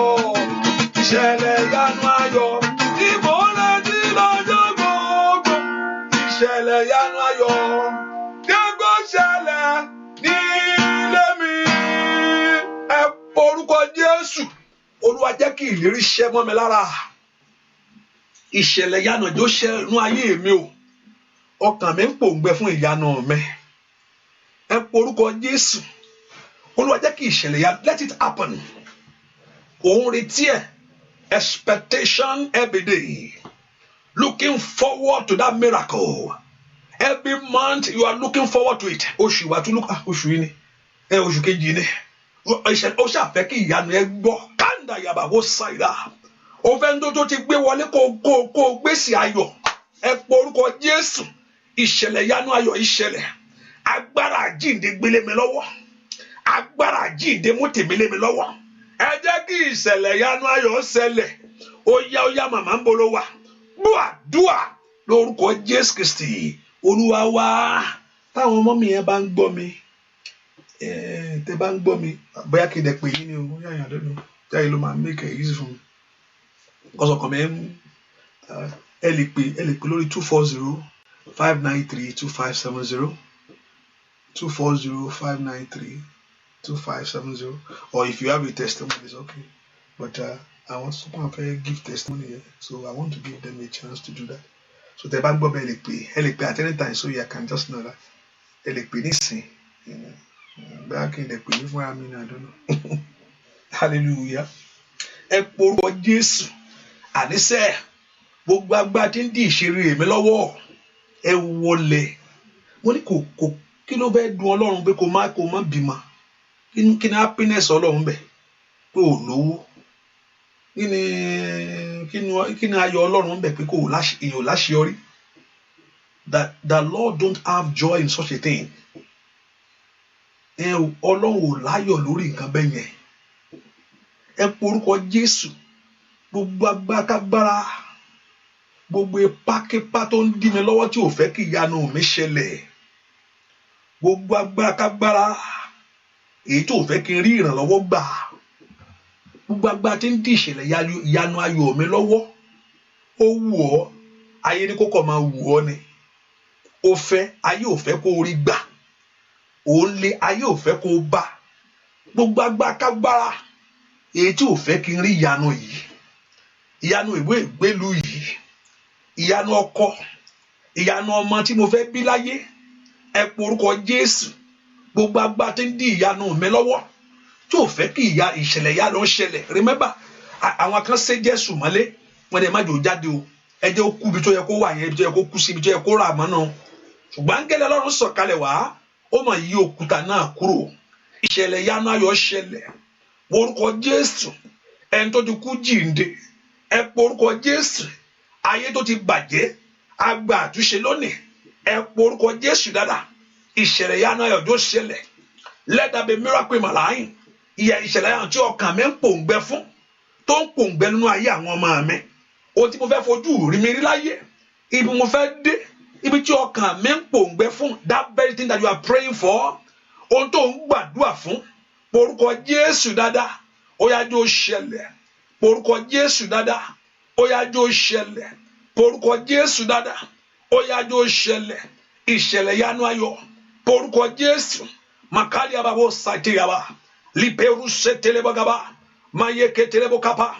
Speaker 1: ìṣẹ̀lẹ̀ ìyanu ayọ̀ ni mò ń retí lọ́jọ́ gbogbo. Ìṣẹ̀lẹ̀ ìyanu ayọ̀ yẹ kó ṣẹlẹ̀ nílé mi. Ẹ porúkọ Jésù. Olúwa jẹ́ kí ìlérí ṣẹ mọ́ mi lára. Ìṣẹ̀lẹ̀ ìyanu jọ ṣẹ nínú ayé mi o. Ọkàn mi ń pòǹgbẹ fún ìyanu mi. Ẹ porúkọ Jésù. Olúwa jẹ́ kí ìṣẹ̀lẹ̀ ìyanu, let it happen. Òun retí ẹ̀, expectation every day. Looking forward to that miracle. Every month you are looking forward to it. Oṣù wa tún oṣù yìí ni. Oṣù kejì ni. Ó ṣàfẹ́ kí ìyanu ẹ gbọ́. Kanda yaba wo ṣàìdá. Ó fẹ́ ń tó ti gbé wọlé kó gbèsè ayọ̀. Ẹ porúkọ Jésù. Ìṣẹ̀lẹ̀ ìyanu ayọ̀ ìṣẹ̀lẹ̀. Agbára àjíǹde gbélé mi lọ́wọ́. Agbára àjíǹde mú tèmi lé mi lọ́wọ́. Ẹ jẹ́ kí ìṣẹ̀lẹ̀ ìyanu ayọ̀ ṣẹlẹ̀. Ó yá màmá ń bolo wa. Dúà lórúkọ Jésù Kristi. Olúwa wa. Táwọn ọmọ mi yẹn bá ń gbọ́ mi. Tẹ́ bá ń gbọ́ mi. Bóyá kí n dẹ̀ pè yín ni o. Bóyá yàn lẹ́nu. Jáde ló máa make it easy fún mi. Kọ́sọ̀kan mi ẹ lè pè lórí 240-593-2570. 240-593-2570. Or if you have a testimony, it's okay. But I want someone to give testimony here. So I want to give them a chance to do that. So tẹ́ bá gbọ́ bẹ́ẹ̀ ẹ lè pè at any time, so you can just know that. Ẹ lè pè nísìn. Bóyá kí n lè pè ní fúnra mi, I don't know. Hallelujah. Ẹ porúkọ Jésù. Àníṣe gbogbo agbára tí ń dí ìṣeré mi lọ́wọ́. Ẹ wọlé. Mo ní kò kí ló fẹ́ dùn Ọlọ́run pé kò má bímọ. Kí ni happiness Ọlọ́run bẹ̀? Pé ò lówó. Kí ni ayọ̀ Ọlọ́run bẹ̀ pé èèyàn láṣeyọrí? That the Lord don't have joy in such a thing. Ọlọ́run ò láyọ̀ lórí nǹkan bẹ́ẹ̀ yẹn. Ẹ porúkọ Jésù. Gbogbo agbára, gbogbo ipákípá tó ń dí mi lọ́wọ́ tí ò fẹ́ kí ìyanu mi ṣẹlẹ̀. Gbogbo agbára èyí tó fẹ́ kí n rí ìrànlọ́wọ́ gbà. Gbogbo agbára tí ń dí ìṣẹ̀lẹ̀ ìyanu ayọ̀ mi lọ́wọ́. Ó wù ọ́, ayé ní kókò máa wù ọ́ ni. Ó fẹ́, ayé ò fẹ́ kó rí gbà. Ó lé, ayé ò fẹ́ kó bá. Gbogbo agbára èyí tí ò fẹ́ kí n rí ìyanu yìí, ìyanu ìwé ìgbélú yìí, ìyanu ọkọ, ìyanu ọmọ tí mo fẹ́ bí láyé, ẹ pe orúkọ Jésù. Gbogbo agbára tí ń dí ìyanu mi lọ́wọ́ tí ò fẹ́ kí ìṣẹ̀lẹ̀ ìyanu ṣẹlẹ̀. Remember, àwọn kan ṣe Jésù mọ́lé, wọ́n dẹ̀ má jò jáde o, ẹ jẹ́ ó kú ibi tó yẹ kó wà yẹn, ibi tó yẹ kó kú sí, ibi tó yẹ kó rà mọ́ náà. Ṣùgbọ́n áńgẹ́lì Ọlọ́run sọ̀kalẹ̀ wá, ó mọ̀ yí òkúta náà kúrò. Ìṣẹ̀lẹ̀ ìyanu ayọ̀ ṣẹlẹ̀. Orúkọ Jésù, ẹni tó ti kú jíǹde, ẹ pe orúkọ Jésù. Ayé tó ti bàjẹ́, a gba àtúnṣe lónìí, ẹ pe orúkọ Jésù dáadáa. Ìṣẹ̀lẹ̀ ìyanu ayọ̀ tó ṣẹlẹ̀. Let there be miracle in my life. Ìṣẹ̀lẹ̀ ìyanu tí ọkàn mi ń pòǹgbẹ fún, tó ń pòǹgbẹ nínú ayé àwọn ọmọ mi. Ohun tí mo fẹ́ fojú rí mi rí láyé, ibi mo fẹ́ dé, ibi tí ọkàn mi ń pòǹgbẹ fún, that very thing that you are praying for, ohun tó ń gbàdúrà fún, porúkọ Jésù dáadáa, ó yá jẹ́ ó ṣẹlẹ̀. Porúkọ Jésù dáadáa, ó yá jẹ́ ó ṣẹlẹ̀. Porúkọ Jésù dáadáa, ó yá jẹ́ ó ṣẹlẹ̀. Ìṣẹ̀lẹ̀ ìyanu ayọ̀, porúkọ Jésù. Makali ababo satiyaba, liperu setelebagaba, mayeketelebokapa.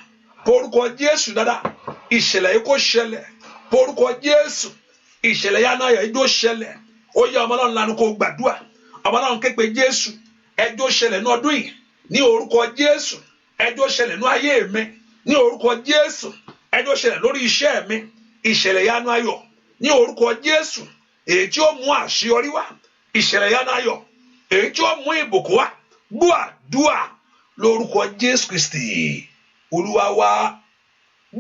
Speaker 1: Porúkọ Jésù dáadáa, ìṣẹ̀lẹ̀ yìí kó ṣẹlẹ̀. Porúkọ Jésù, ìṣẹ̀lẹ̀ ìyanu ayọ̀ yìí ó ṣẹlẹ̀. Ó yá ọmọ Ọlọ́run lanu kó gbàdúrà. Ọmọ Ọlọ́run ké pe Jésù, ẹjọ́ ṣẹlẹ̀ ní ọdún yìí, ní orúkọ Jésù. Ẹjọ́ ṣẹlẹ̀ ní ayé mi, ní orúkọ Jésù. Ẹjọ́ ṣẹlẹ̀ lórí iṣẹ́ mi, ìṣẹ̀lẹ̀ ìyanu ayọ̀, ní orúkọ Jésù. Èyí tí ó mú àṣeyọrí wá, ìṣẹ̀lẹ̀ ìyanu ayọ̀, èyí tí ó mú ìbùkún wá. Gbọ́ àdúà lórúkọ Jésù Kristi Olúwa wa.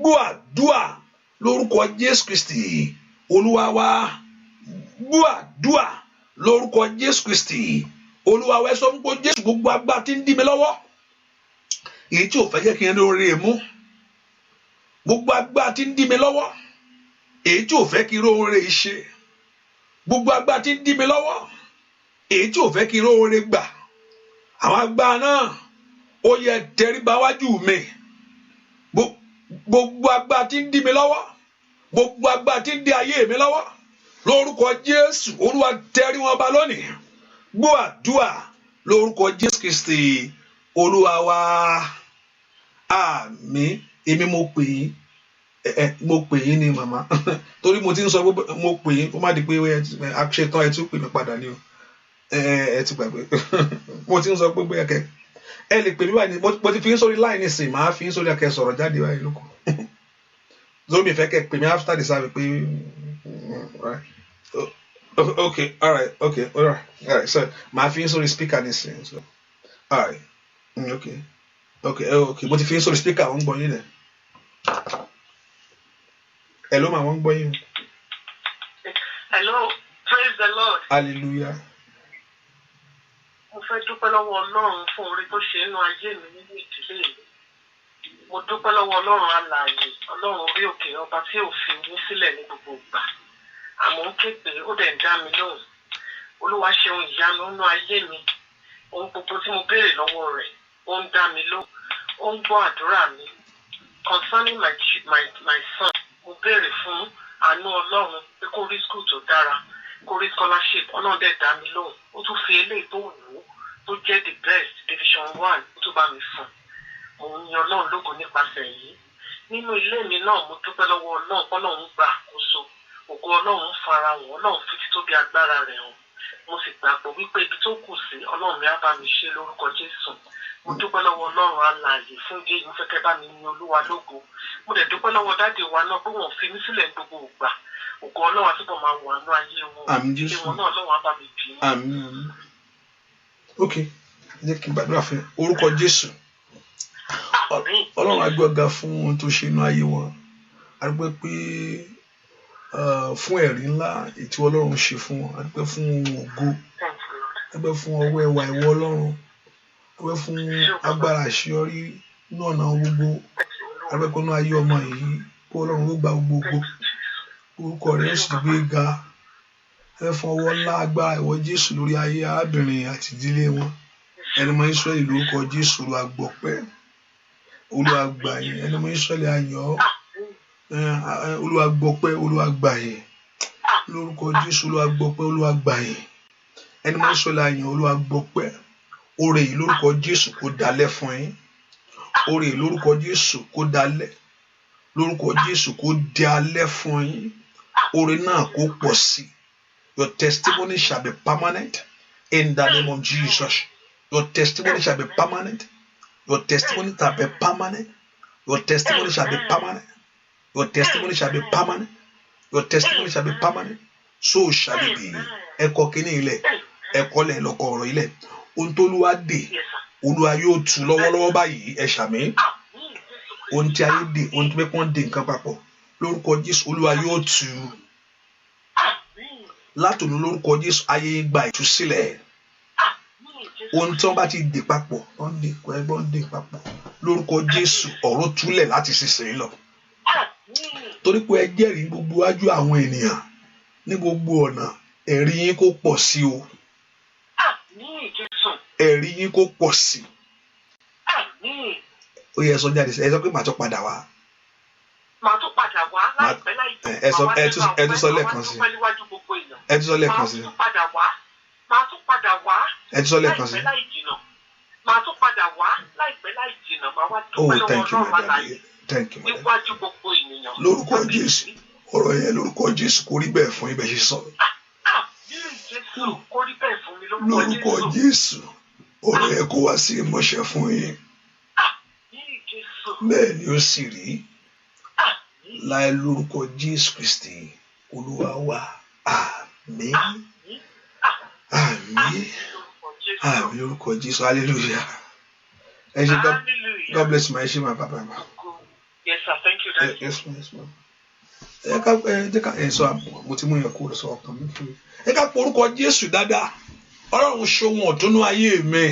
Speaker 1: Gbọ́ àdúà lórúkọ Jésù Kristi Olúwa wa. Gbọ́ àdúà lórúkọ Jésù Kristi Olúwa wa. Ẹ sọ fún Jésù, gbogbo agbára tí ń dí mi lọ́wọ́, èyí tí ò fẹ́ jẹ́ kí n lórí mú, gbogbo agbára tí ń dí mi lọ́wọ́, èyí tí ò fẹ́ kí n lórí ṣe, gbogbo agbára tí ń dí mi lọ́wọ́, èyí tí ò fẹ́ kí n lórí gbà, àwọn agbára náà ó yẹ tẹríba wájú mi. Gbogbo agbára tí ń dí mi lọ́wọ́, gbogbo agbára tí ń dí ayé mi lọ́wọ́, lórúkọ Jésù Olúwa tẹrí wọn ba lónìí. Gbọ́ àdúà lórúkọ Jésù Kristi Olúwa wa. Àmín. Èmi mo pè yín ni màmá torí mo ti ń sọ pé mo pè yín kó má di pé àṣetán ẹ tún pè mí padà ní o, ẹ ti gbàgbé mo ti ń sọ pé bóyá kẹ ẹ lè pè mí báyìí, mo ti fi ń sórí line nísìnyí, màá fi ń sórí akẹ́ sọ̀rọ̀ jáde báyìí lóko lórí mi fẹ́ kẹ́ pè mí after the service pé okay, all right, so màá fi ń sórí speaker nísìnyí, so all right, okay, mo ti fi ń sórí speaker, wọ́n ń gbọ́ yín lẹ̀. Hello, ma, wọ́n ń gbọ́ yín.
Speaker 2: Hello, praise the Lord.
Speaker 1: Hallelujah.
Speaker 2: Mo fẹ́ dúpẹ́ lọ́wọ́ Ọlọ́run fún oore tó ṣe nínú ayé mi nínú ìdílé mi. Mo dúpẹ́ lọ́wọ́ Ọlọ́run alààyè, Ọlọ́run orí òkè, ọba tí ò fi mí sílẹ̀ ní gbogbo ìgbà. Àmọ́ ń ké pé ó dẹ̀ ń dá mi lóhùn. Olúwa ṣe ohun ìyanu nínú ayé mi. Ohun gbogbo tí mo béèrè lọ́wọ́ rẹ̀, ó ń dá mi lóhùn. Ó ń gbọ́ àdúrà mi. Concerning my son, mo béèrè fún àánú Ọlọ́run pé kó rí school tó dára, kó rí scholarship. Ọlọ́run dẹ̀ dá mi lóhùn. Ó tún fi eléyìí tó wù ú tó jẹ́ the best division 1 ó tún bá mi fún. Mo ń yan Ọlọ́run lógo nípasẹ̀ yìí. Nínú ilé mi náà mo dúpẹ́ lọ́wọ́ Ọlọ́run pọ́lọ́run gbà àkóso. Ògo Ọlọ́run farahàn, Ọlọ́run fi títóbi agbára rẹ̀ hàn. Mo sì gbàgbọ́ wípé ibi tó kù sí Ọlọ́run mi á bá mi ṣe lórúkọ Jésù. Mo dúpẹ́ lọ́wọ́ Ọlọ́run alààyè fún ìdí èyí, mo fẹ́ kẹ́ bá mi yin Olúwa lógo. Mo dẹ̀ dúpẹ́ lọ́wọ́ dáàdì wa náà pé wọ́n fi mí sílẹ̀ gbogbo ìgbà. Ògo Ọlọ́run àtúbọ̀ máa wà nínú ayé wọn.
Speaker 1: Àmín Jésù.
Speaker 2: Ìwọ̀n náà Ọlọ́run á bá mi bì í.
Speaker 1: Àmín. Ok, jẹ́ kí n gbàdúrà fún orúkọ Jésù. Ọlọ́run á gbé ọ̀gá fún ohun tó ṣe inú ayé wọn. A dúpẹ́ pé fún ẹ̀rí ńlá ètò Ọlọ́run ṣe fún wọn. A dúpẹ́ fún ògo. A dúpẹ́ fún ọwọ́ ẹwà ìwọ Ọlọ́run. A dúpẹ́ fún agbára àṣeyọrí ní ọ̀nà gbogbo. A dúpẹ́ pé inú ayé ọmọ yìí kó Ọlọ́run ó gba gbogbo. Orúkọ rẹ̀ sì gbé ga. Ẹ fún ọwọ́ ńlá agbára ìwọ Jésù lórí ayé arábìnrin àti ìdílé wọn. Ẹni mọ Ísírẹ́lì lórúkọ Jésù Olúwa gbọpẹ́, Olúwa gbà yín. Ẹni mọ Ísírẹ́lì ayọ̀, Olúwa gbọpẹ́, Olúwa gbà yín. Lórúkọ Jésù Olúwa gbọpẹ́, Olúwa gbà yín. Ẹni mọ Ísírẹ́lì ayọ̀, Olúwa gbọpẹ́. Oore yìí lórúkọ Jésù kó dalẹ̀ fún yín. oore lórúkọ Jésù kó dalẹ̀ lórúkọ Jésù kó di alẹ́ fún yín oore náà kó pọ̀ sí. Your testimony shall be permanent in the name of Jesus. Your testimony shall be permanent. Your testimony shall be permanent. Your testimony shall be permanent. Your testimony shall be permanent. Your testimony shall be permanent. So shall it be. Ẹ̀kọ́ kíní ilẹ̀, ẹ̀kọ́ lẹ̀ lọ́kọ̀ ọ̀rọ̀ ilẹ̀. Ohun tó Olúwa dè, Olúwa yóò tú lọ́wọ́lọ́wọ́ báyìí ẹ ṣàmì. Ohun tí ayé dè, ohun tó mẹ́kàn dè nǹkan papọ̀. Lórúkọ Jésù Olúwa yóò tú. Látòun lórúkọ Jésù ayé gba ìtúsílẹ̀. Ohun tí wọ́n bá ti dè papọ̀, wọ́n dè papọ̀. Lórúkọ Jésù ọ̀rọ̀ túlẹ̀ láti ṣiṣẹ́ lọ. Torí pé ẹ jẹ́rìí gbogbo wájú àwọn ènìyàn ní gbogbo ọ̀nà ẹ̀rí yín kó pọ̀ sí o. Ẹ̀rí yín kó pọ̀ sí. Ó yẹ sọ jáde ẹ sọ pé màá tún padà wá.
Speaker 2: Màá tún padà wá láìpẹ́ láì jìnnà.
Speaker 1: Ẹ tún sọ lẹ́ẹ̀kan sí. Ẹ tún sọ lẹ́ẹ̀kan sí.
Speaker 2: Màá tún padà wá.
Speaker 1: Ẹ tún sọ lẹ́ẹ̀kan sí.
Speaker 2: Màá tún padà wá láìpẹ́ láì jìnnà. Màá wá dúpẹ́ lọ́wọ́ Ọlọ́run àlàyé. Níwájú gbogbo ènìyàn.
Speaker 1: Lórúkọ Jésù ọ̀rọ̀ yẹn lórúkọ Jésù kò rí bẹ́ẹ̀ fún ibẹ̀ ṣe sọ. Lórúkọ Jésù ọ̀rọ̀ yẹn kó wá sí ìmọ̀ṣẹ́ fún yín. Bẹ́ẹ̀ ni ó sì rí láì lórúkọ Jésù Kristi Olúwa wa àmín àmín àmín lórúkọ Jésù hallelujah. Ẹ ṣé God bless my ṣé my papa.
Speaker 2: Yes sir, thank you.
Speaker 1: Yes ma'am. Ẹ ká sọ mo ti mú yẹn kúrò sọ ọkàn mi fún mi. Ẹ ká porúkọ Jésù dáadáa. Ọlọ́run ṣohun ọ̀túnú ayé mi.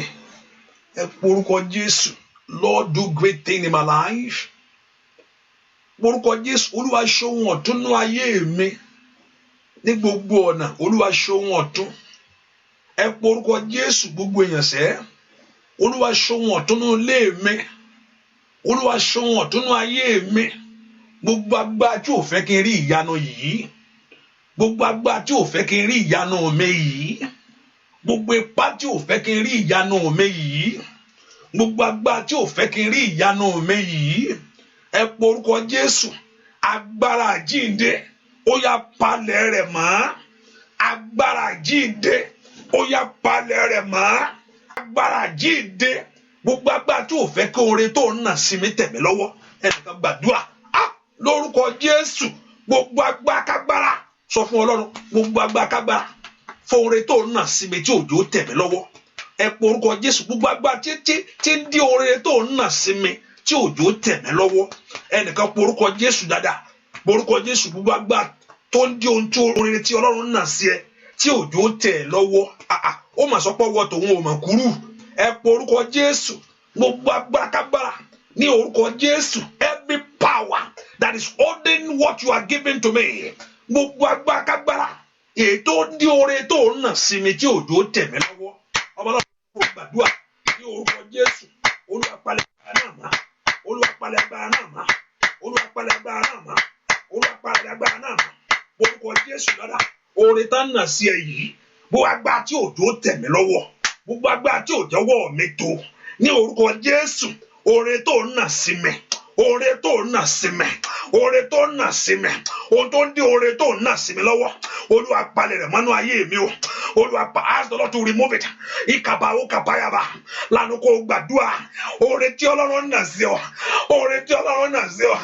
Speaker 1: Ẹ porúkọ Jésù. Lord, do great thing in my life. Porúkọ Jésù, Olúwa ṣohun ọ̀túnú ayé mi. Ní gbogbo ọ̀nà, Olúwa ṣohun ọ̀tún. Ẹ porúkọ Jésù gbogbo èèyàn sẹ́. Olúwa ṣohun ọ̀túnú ilé mi. Olúwa ṣohun ọ̀túnú ayé mi. Gbogbo agbára tí ò fẹ́ kí n rí ìyanu yìí. Gbogbo agbára tí ò fẹ́ kí n rí ìyanu mi yìí. Gbogbo ipá tí ò fẹ́ kí n rí ìyanu mi yìí. Gbogbo agbára tí ò fẹ́ kí n rí ìyanu mi yìí. Ẹ porúkọ Jésù. Agbára àjíǹde ó yá palẹ̀ rẹ̀ mọ́. Agbára àjíǹde ó yá palẹ̀ rẹ̀ mọ́. Agbára àjíǹde gbogbo agbára tí ò fẹ́ kí oore tó ń nà sí mi tẹ̀ mí lọ́wọ́. Ẹnìkan gbàdúrà. Lórúkọ Jésù gbogbo agbára kágbára sọ fún Ọlọ́run gbogbo agbára kágbára fún oore tó ń nà sí mi tí òjò tẹ̀ mí lọ́wọ́. Ẹ porúkọ Jésù gbogbo agbára tí ń dí oore tó ń nà sí mi tí òjò tẹ̀ mí lọ́wọ́. Ẹnìkan porúkọ Jésù dáadáa. Porúkọ Jésù gbogbo agbára tó ń dí ohun tí oore tí Ọlọ́run nà sí ẹ tí òjò tẹ̀ lọ́wọ́. Ó mà sọ pé ọwọ́ tòun ò mà kúrú. Ẹ porúkọ Jésù gbogbo agbára kágbára ní orúkọ Jésù. Every power that is holding what you are giving to me. Gbogbo agbára kágbára èyí tó ń dí oore tó ń nà sí mi tí òjò tẹ̀ mí lọ́wọ́. Ọmọ náà kò gbàdúrà ní orúkọ Jésù. Olúwa palẹ̀ agbára náà mọ́. Olúwa palẹ̀ agbára náà mọ́. Olúwa palẹ̀ agbára náà mọ́. Olúwa palẹ̀ agbára náà mọ́. Orúkọ Jésù lọ́dà oore tá ń nà sí ẹ yìí. Gbogbo agbára tí òjò tẹ̀ mí lọ́wọ́. Gbogbo agbára tí òjò wọ̀ mí tó ní orúkọ Jésù. Oore tó ń nà sí mi. Oore tó ń nà sí mi. Oore tó ń nà sí mi. Ohun tó ń dí oore tó ń nà sí mi lọ́wọ́. Olúwa palẹ̀ rẹ̀ mọ́nú ayé mi o. Olúwa ask the Lord to remove it. Ìkàbà ó kàbáyàbà. Lánàá kó gbàdúrà. Oore tí Ọlọ́run nà sí ọ. Oore tí Ọlọ́run nà sí ọ.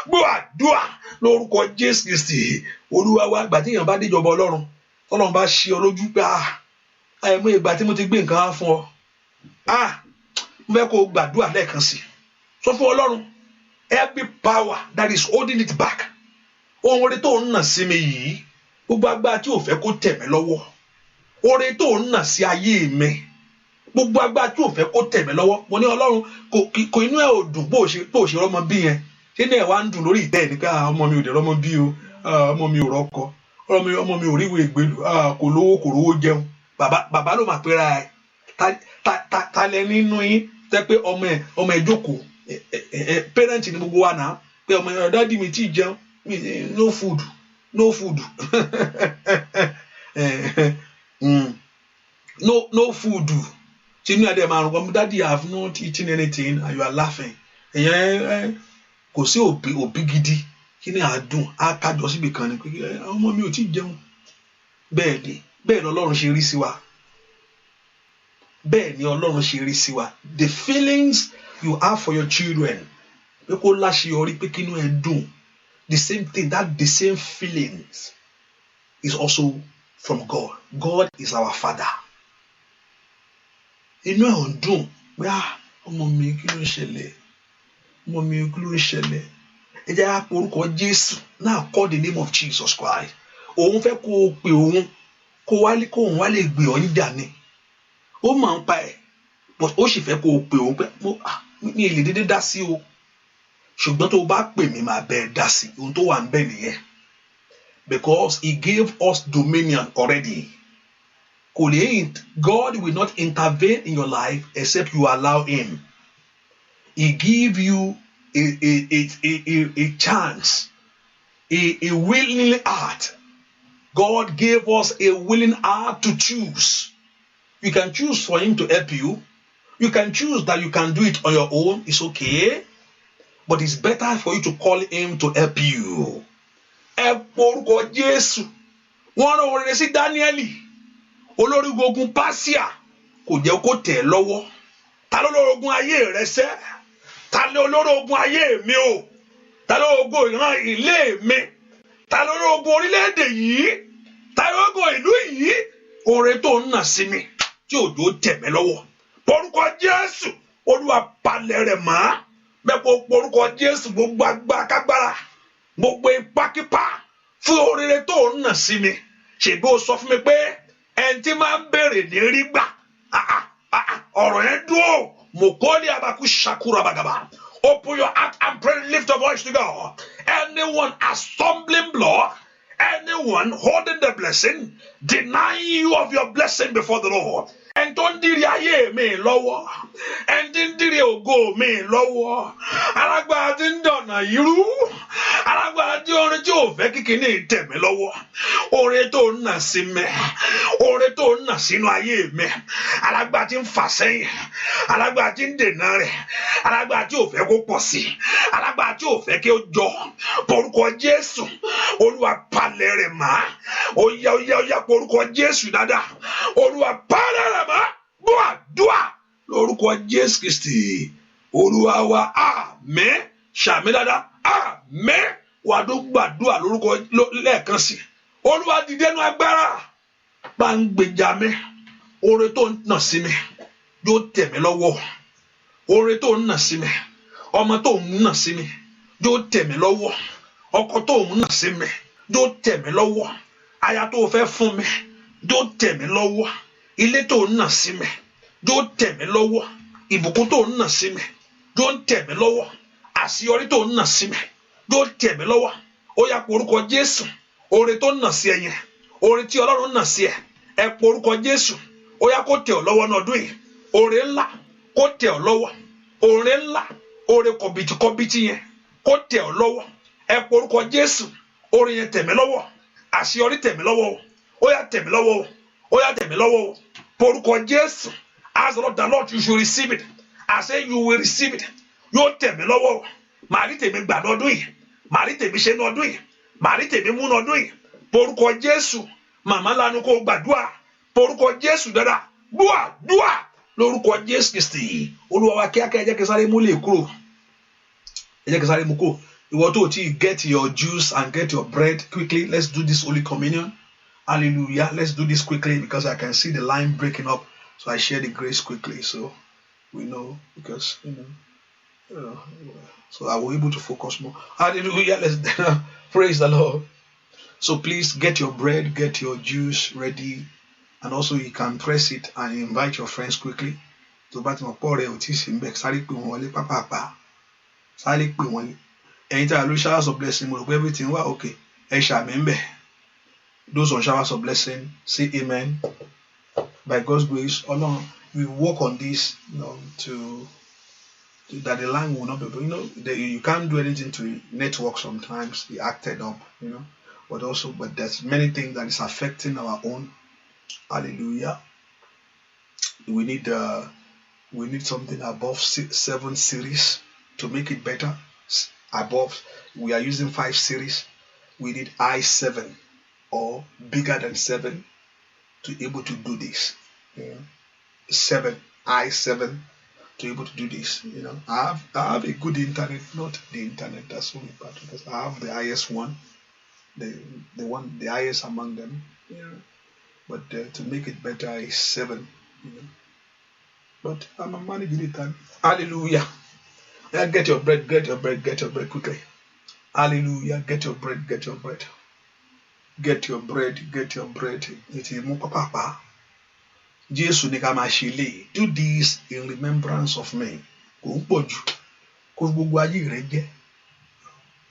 Speaker 1: Gbọ́ àdúrà lórúkọ Jésù Kristi. Olúwa wa ìgbà tí èèyàn bá díjọba Ọlọ́run. Ọlọ́run bá ṣe ọ lójú pé àìmọ̀ ìgbà tí mo ti gbé nǹkan á fún ọ. Mo fẹ́ kó gbàdúrà lẹ́ẹ̀kan sí. Sọ fún Ọlọ́run. Every power that is holding it back. Ohun oore tó ń nà sí mi yìí. Gbogbo agbára tí ò fẹ́ kó tẹ̀ mí lọ́wọ́. Oore tó ń nà sí ayé mi. Gbogbo agbára tí ò fẹ́ kó tẹ̀ mí lọ́wọ́. Mo ní Ọlọ́run kò inú ẹ̀ ò dùn bó ṣe rọ́mọ bí yẹn. Ṣé ní ẹ̀ wá ń dùn lórí ìtẹ́ ẹ̀ ní pé ọmọ mi ò dẹ̀ rọ́mọ bí o. Ọmọ mi ò rọ́kọ. Ọmọ mi ò ríwèé ìgbèlú. Kò lówó jẹun. Bàbá ló máa pera ẹ̀. Ta lẹ nínú yín tẹ́ pé ọmọ ẹ̀ jókòó. Parent ni gbogbo wa náà pé ọmọ ẹ̀ dádì mi tí jẹun. No food. No food. No food. Daddy, I have not eaten anything and you are laughing. èèyàn kò sí òbí gidi kí ni àádùn á kájọ síbi kan ni pé ọmọ mi ò tí ì jẹun. bẹ́ẹ̀ ni Ọlọ́run ṣe rí sí wa. bẹ́ẹ̀ ni Ọlọ́run ṣe rí sí wa. The feelings you have for your children, pé kó láṣeyọrí, pé kínú ẹ dùn, the same thing, the same feelings is also from God. God is our Father. Inú ẹ̀ ń dùn pé ọmọ mi kí ló ń ṣẹlẹ̀, ọmọ mi kí ló ń ṣẹlẹ̀. Ẹ jẹ́ á pe orúkọ Jésù. Now call the name of Jesus Christ. Òun fẹ́ kó o pè òun kó òun wá lè gbé ọ níjà ni. Ó máa ń pa ẹ̀, but ó sì fẹ́ kó o pè òun pé mi ì lè dédé dá sí o, ṣùgbọ́n tó o bá pè mí máa bẹ́ẹ̀ dá sí. Ohun tó wà ń bẹ̀ nìyẹn. Because he gave us dominion already. God will not intervene in your life except you allow him. He give you a chance, a willing heart. God gave us a willing heart to choose. You can choose for him to help you. You can choose that you can do it on your own. It's okay. But it's better for you to call him to help you. Ẹ porúkọ Jésù. Wọ́n rán orin sí Dáníẹ́lì. Olórí ogun Páṣíà kò jẹ́ kó tẹ̀ lọ́wọ́. Ta ló lórí ogun ayé rẹ sẹ́? Ta ló lórí ogun ayé mi o? Ta ló ogun ìran ilé mi? Ta ló lórí ogun orílẹ̀-èdè yìí? Ta ló ogun ìlú yìí? Oore tó ń nà sí mi tí òjò tẹ̀ mí lọ́wọ́. Porúkọ Jésù, Olúwa palẹ̀ rẹ̀ mọ́. Bẹ́ẹ̀ kó porúkọ Jésù, gbogbo agbára kágbára, gbogbo ipákípá fún oríire tó ń nà sí mi. Ṣèbí o sọ fún mi pé ẹni tí máa ń béèrè ní rí gbà. Ọ̀rọ̀ yẹn dúró. Mokoli abaku shakura bagaba. Open your heart and pray. Lift your voice to God. Anyone a stumbling block, anyone holding the blessing, denying you of your blessing before the Lord. And don't diri ayé mi lọ́wọ́. And don't diri ògo mi lọ́wọ́. Alágbára tí ń dọ̀nà irú. Alágbára tí orin tí ò fẹ́ kíkiní tẹ̀ mí lọ́wọ́. Oore tó ń nà sí mi. Oore tó ń nà sínú ayé mi. Alágbára tí ń fà sẹ́yìn. Alágbára tí ń dènà rẹ̀. Alágbára tí ò fẹ́ kó pọ̀ sí. Alágbára tí ò fẹ́ kí ó jọ. Porúkọ Jésù. Olúwa palẹ̀ rẹ̀ mọ́. Ó yá porúkọ Jésù dáadáa. Olúwa palẹ̀ rẹ̀ mọ́. Dúà lórúkọ Jésù Kristi. Olúwa wa àmín. Ṣàmì dáadáa. Àmín. Wà tó gbàdúrà lórúkọ lẹ́ẹ̀kan sí. Olúwa dìde nínú agbára. Bá ń gbèjà mi. Oore tó ń nà sí mi yóò tẹ̀ mí lọ́wọ́. Oore tó ń nà sí mi. Ọmọ tó ń nà sí mi yóò tẹ̀ mí lọ́wọ́. Ọkọ tó ń nà sí mi yóò tẹ̀ mí lọ́wọ́. Aya tó fẹ́ fún mi yóò tẹ̀ mí lọ́wọ́. Ilé tó ń nà sí mi yóò tẹ̀ mí lọ́wọ́. Ìbùkún tó ń nà sí mi yóò tẹ̀ mí lọ́wọ́. Àṣeyọrí tó ń nà sí mi yóò tẹ̀ mí lọ́wọ́. Ó yá porúkọ Jésù. Oore tó ń nà sí ẹ yẹn, oore tí Ọlọ́run nà sí ẹ, ẹ porúkọ Jésù. Ó yá kó tẹ̀ ọ́ lọ́wọ́ ní ọdún yìí. Oore ńlá kó tẹ̀ ọ́ lọ́wọ́. Oore ńlá, oore kọ̀bìtìkọ̀bìtì yẹn kó tẹ̀ ọ́ lọ́wọ́. Ẹ porúkọ Jésù. Oore yẹn tẹ̀ mí lọ́wọ́. Àṣeyọrí tẹ̀ mí lọ́wọ́. Ó yá tẹ̀ mí lọ́wọ́. Ó yá tẹ̀ mí lọ́wọ́. Porúkọ Jésù. Ask the Lord, you should receive it. I say you will receive it. Yóò tẹ̀ mí lọ́wọ́. Màá rí tèmi gbà lọ́dún yìí. Màá rí tèmi ṣe lọ́dún yìí. Màá rí tèmi mú lọ́dún yìí. Porúkọ Jésù. Màmá lanu kó gbàdúrà. Porúkọ Jésù dáadáa. Dúà lórúkọ Jésù Kristi. Olúwa wa kíákíá ẹ jẹ́ kí sáré mú lè kúrò. Ẹ jẹ́ kí sáré mú kúrò. Ìwọ tó ti get your juice and get your bread quickly. Let's do this Holy Communion. Hallelujah. Let's do this quickly because I can see the line breaking up. So I share the grace quickly. So we know because, so I will able to focus more. Hallelujah. Let's praise the Lord. So please get your bread, get your juice ready. And also you can press it and invite your friends quickly. So bá ti mọ̀ pọ̀ rẹ̀ ò tí ì sí mbẹ̀ sáré pè wọ́n wọlé pápápá. Sáré pè wọ́n lé. Ẹ̀yin tí a lo showers of blessing mo rò pé everything wà okay. Ẹ ṣàmì mbẹ̀. Those on showers of blessing say amen. By God's grace, Ọlọ́run, we work on this, to that the line will not be, you can't do anything to network sometimes. They acted up, but there's many things that is affecting our own. Hallelujah. We need something above 7 series. to make it better, above, we are using 5 series. We need I7 or bigger than 7 to be able to do this. 7, I7 to be able to do this. I have a good internet, not the internet that's only part of this. I have the highest one, the highest among them. But to make it better is 7. But I'm managing it. Hallelujah. Get your bread quickly. Hallelujah. Get your bread. It is more papa. Jesus ní ká máa ṣe lé. Do this in remembrance of me. Kò ń pọ̀ jù. Kò gbogbo ayé rẹ jẹ́.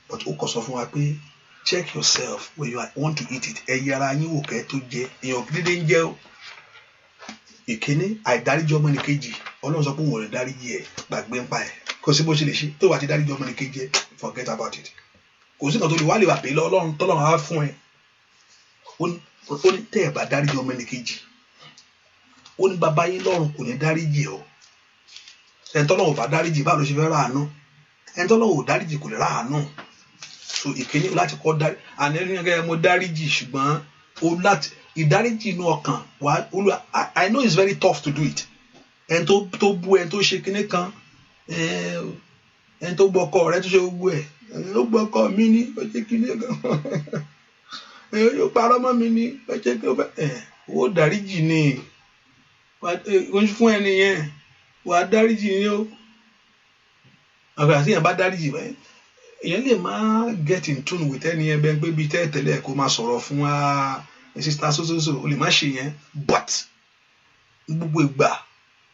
Speaker 1: But ó kọ̀ sọ fún wa pé check yourself when you want to eat it. Ẹ yẹra yín wò kẹ́ tó jẹ. Èèyàn dídé ń jẹ́ o. Ìkíní àìdáríjì ọmọnìkejì. Ọlọ́run sọ pé òun ò lè dáríjì ẹ̀ gbàgbé ń pa ẹ̀. Kò sí bó ṣe lè ṣe tó wà ti dáríjì ọmọnìkejì ẹ̀ forget about it. Kò sí kan tó lè wá lè wà pé Ọlọ́run tọ́lọ́run á fún ẹ. Ó ní tẹ́ ẹ̀ bá dáríjì ọmọnìkejì. Ó ní bàbá yín lọ́run kò ní dáríjì ọ́. Ẹni tọ́lọ́run ò bá dáríjì báwo ló ṣe fẹ́ ráàánú? Ẹni tọ́lọ́run ò dáríjì kò lè ráàánú. So ìkíní láti kọ́ dárí àní ẹni gẹ́gẹ́ mo dáríjì ṣùgbọ́n o láti ìdáríjì inú ọkàn wà Olúwa. I know it's very tough to do it. Ẹni tó bú ẹni tó ṣe kíní kan ẹni tó gbọ́kọ rẹ tó ṣe gbogbo ẹ̀ ó gbọ́kọ mi ní ó ṣe kíní kan ó parọ́ mọ́ mi ní ó ṣe kí ó fẹ́ ó dáríjì ni fún ẹni yẹn wà á dáríjì ni ó àgbà tí èèyàn bá dáríjì bẹ́ẹ̀ èèyàn lè máa get in tune with ẹni yẹn bẹ́ẹ̀ pé bíi tẹ́lẹ̀ kó máa sọ̀rọ̀ fún wa sísá sósòsò o lè má ṣe yẹn but gbogbo ìgbà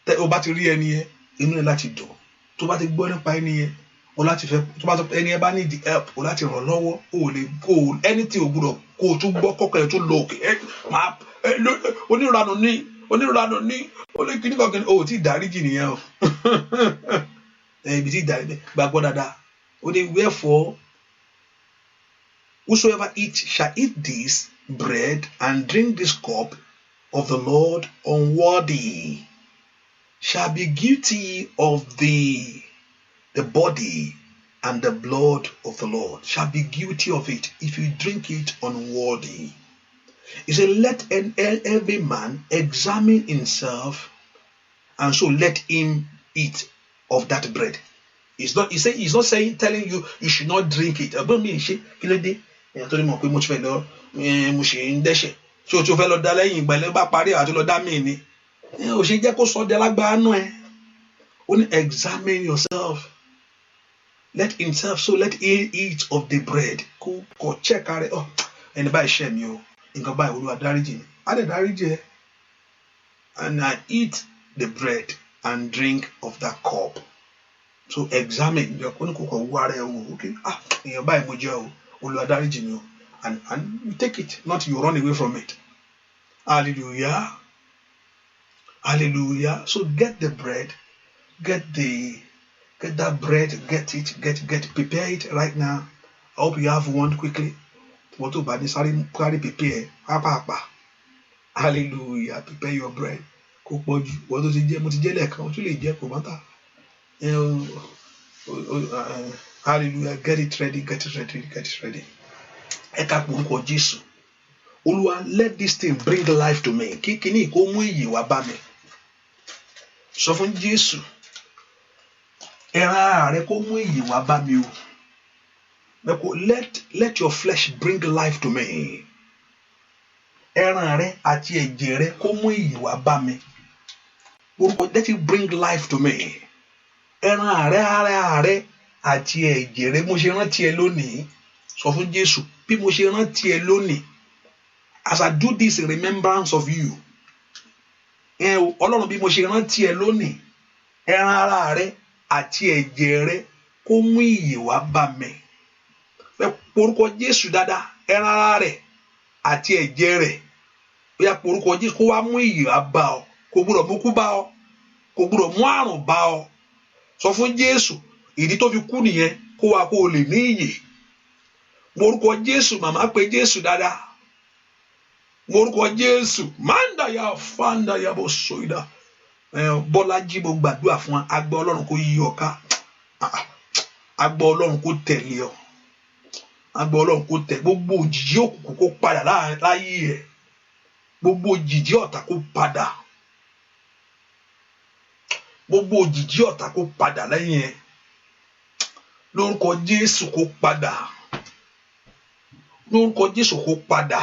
Speaker 1: tẹ́ o bá ti rí ẹni yẹn inú ẹ láti dùn tó bá ti gbọ́ nípa ẹni yẹn o láti fẹ́ tó bá ẹni yẹn bá need help o láti ràn lọ́wọ́ o lè kó anything o gbúdọ̀ kó o tún gbọ́ kọ́kọ́ ẹ̀ tó lọ òkè onírànù ní olókìní kankan o ti dáríjì nìyẹn o ibi tí dáríjì gbàgbọ́ dáadáa o ní wherefore whosoever shall eat this bread and drink this cup of the Lord unworthy shall be guilty of the body and the blood of the Lord, shall be guilty of it if you drink it unworthy. He said, let every man examine himself, and so let him eat of that bread. He's not saying, telling you should not drink it. About me, I told him, much fellow, Mushin Deshe. So to fellow Dalay, by Leba Pari, I told Damini. She just saw the Lagbano. Only examine yourself. Let himself, so let him eat of the bread. Go check it. Oh, and by shame you. In the Bible, you are dariji. I dariji. And I eat the bread and drink of that cup. So examine your okay. In your Bible, you are dariji. And you take it, not you run away from it. Hallelujah. Hallelujah. So get the bread, get that bread, get it, prepare it right now. I hope you have one quickly. What to buy this? Prepare. Hallelujah. Prepare your bread. What does it do? Hallelujah. Get it ready. Olúwa, let this thing bring life to me. Kíni kó mú ìyè wá bá mi. Sọ fún Jésù. Ẹran rẹ kó mú ìyè wá bá mi o. Let your flesh bring life to me. Ẹran rẹ àti ẹ̀jẹ̀ rẹ kó mú ìyè wá bá mi. Let it bring life to me. Ẹran rẹ ara rẹ àti ẹ̀jẹ̀ rẹ mo ṣe rántí ẹ lónìí. Sọ fún Jésù bí mo ṣe rántí ẹ lónìí. As I do this in remembrance of you. Ọlọ́run bí mo ṣe rántí ẹ lónìí. Ẹran ara rẹ àti ẹ̀jẹ̀ rẹ kó mú ìyè wá bá mi. Porúkọ Jésù dáadáa. Ẹran ara rẹ àti ẹ̀jẹ̀ rẹ. Ó yá porúkọ Jésù kó wá mú ìyè wá bá ọ. Kò gbúdọ̀ mú kú bá ọ. Kò gbúdọ̀ mú àrùn bá ọ. Sọ fún Jésù ìdí tó fi kú nìyẹn kó wá kó o lè ní ìyè. Porúkọ Jésù màmá pé Jésù dáadáa. Morúkọ Jésù manda ya fanda ya bo soida Bọ́lájí mo gbàdúrà fún agbẹ́ Ọlọ́run kó yí ọ ká agbọ́ Ọlọ́run kó tẹ̀lé ọ, agbọ́ Ọlọ́run kó tẹ̀, gbogbo òjìji òkùnkùn kó padà láyé ẹ̀, gbogbo òjìji ọ̀tá kó padà, gbogbo òjìji ọ̀tá kó padà lẹ́yìn ẹ̀, lórúkọ Jésù kó padà, lórúkọ Jésù kó padà,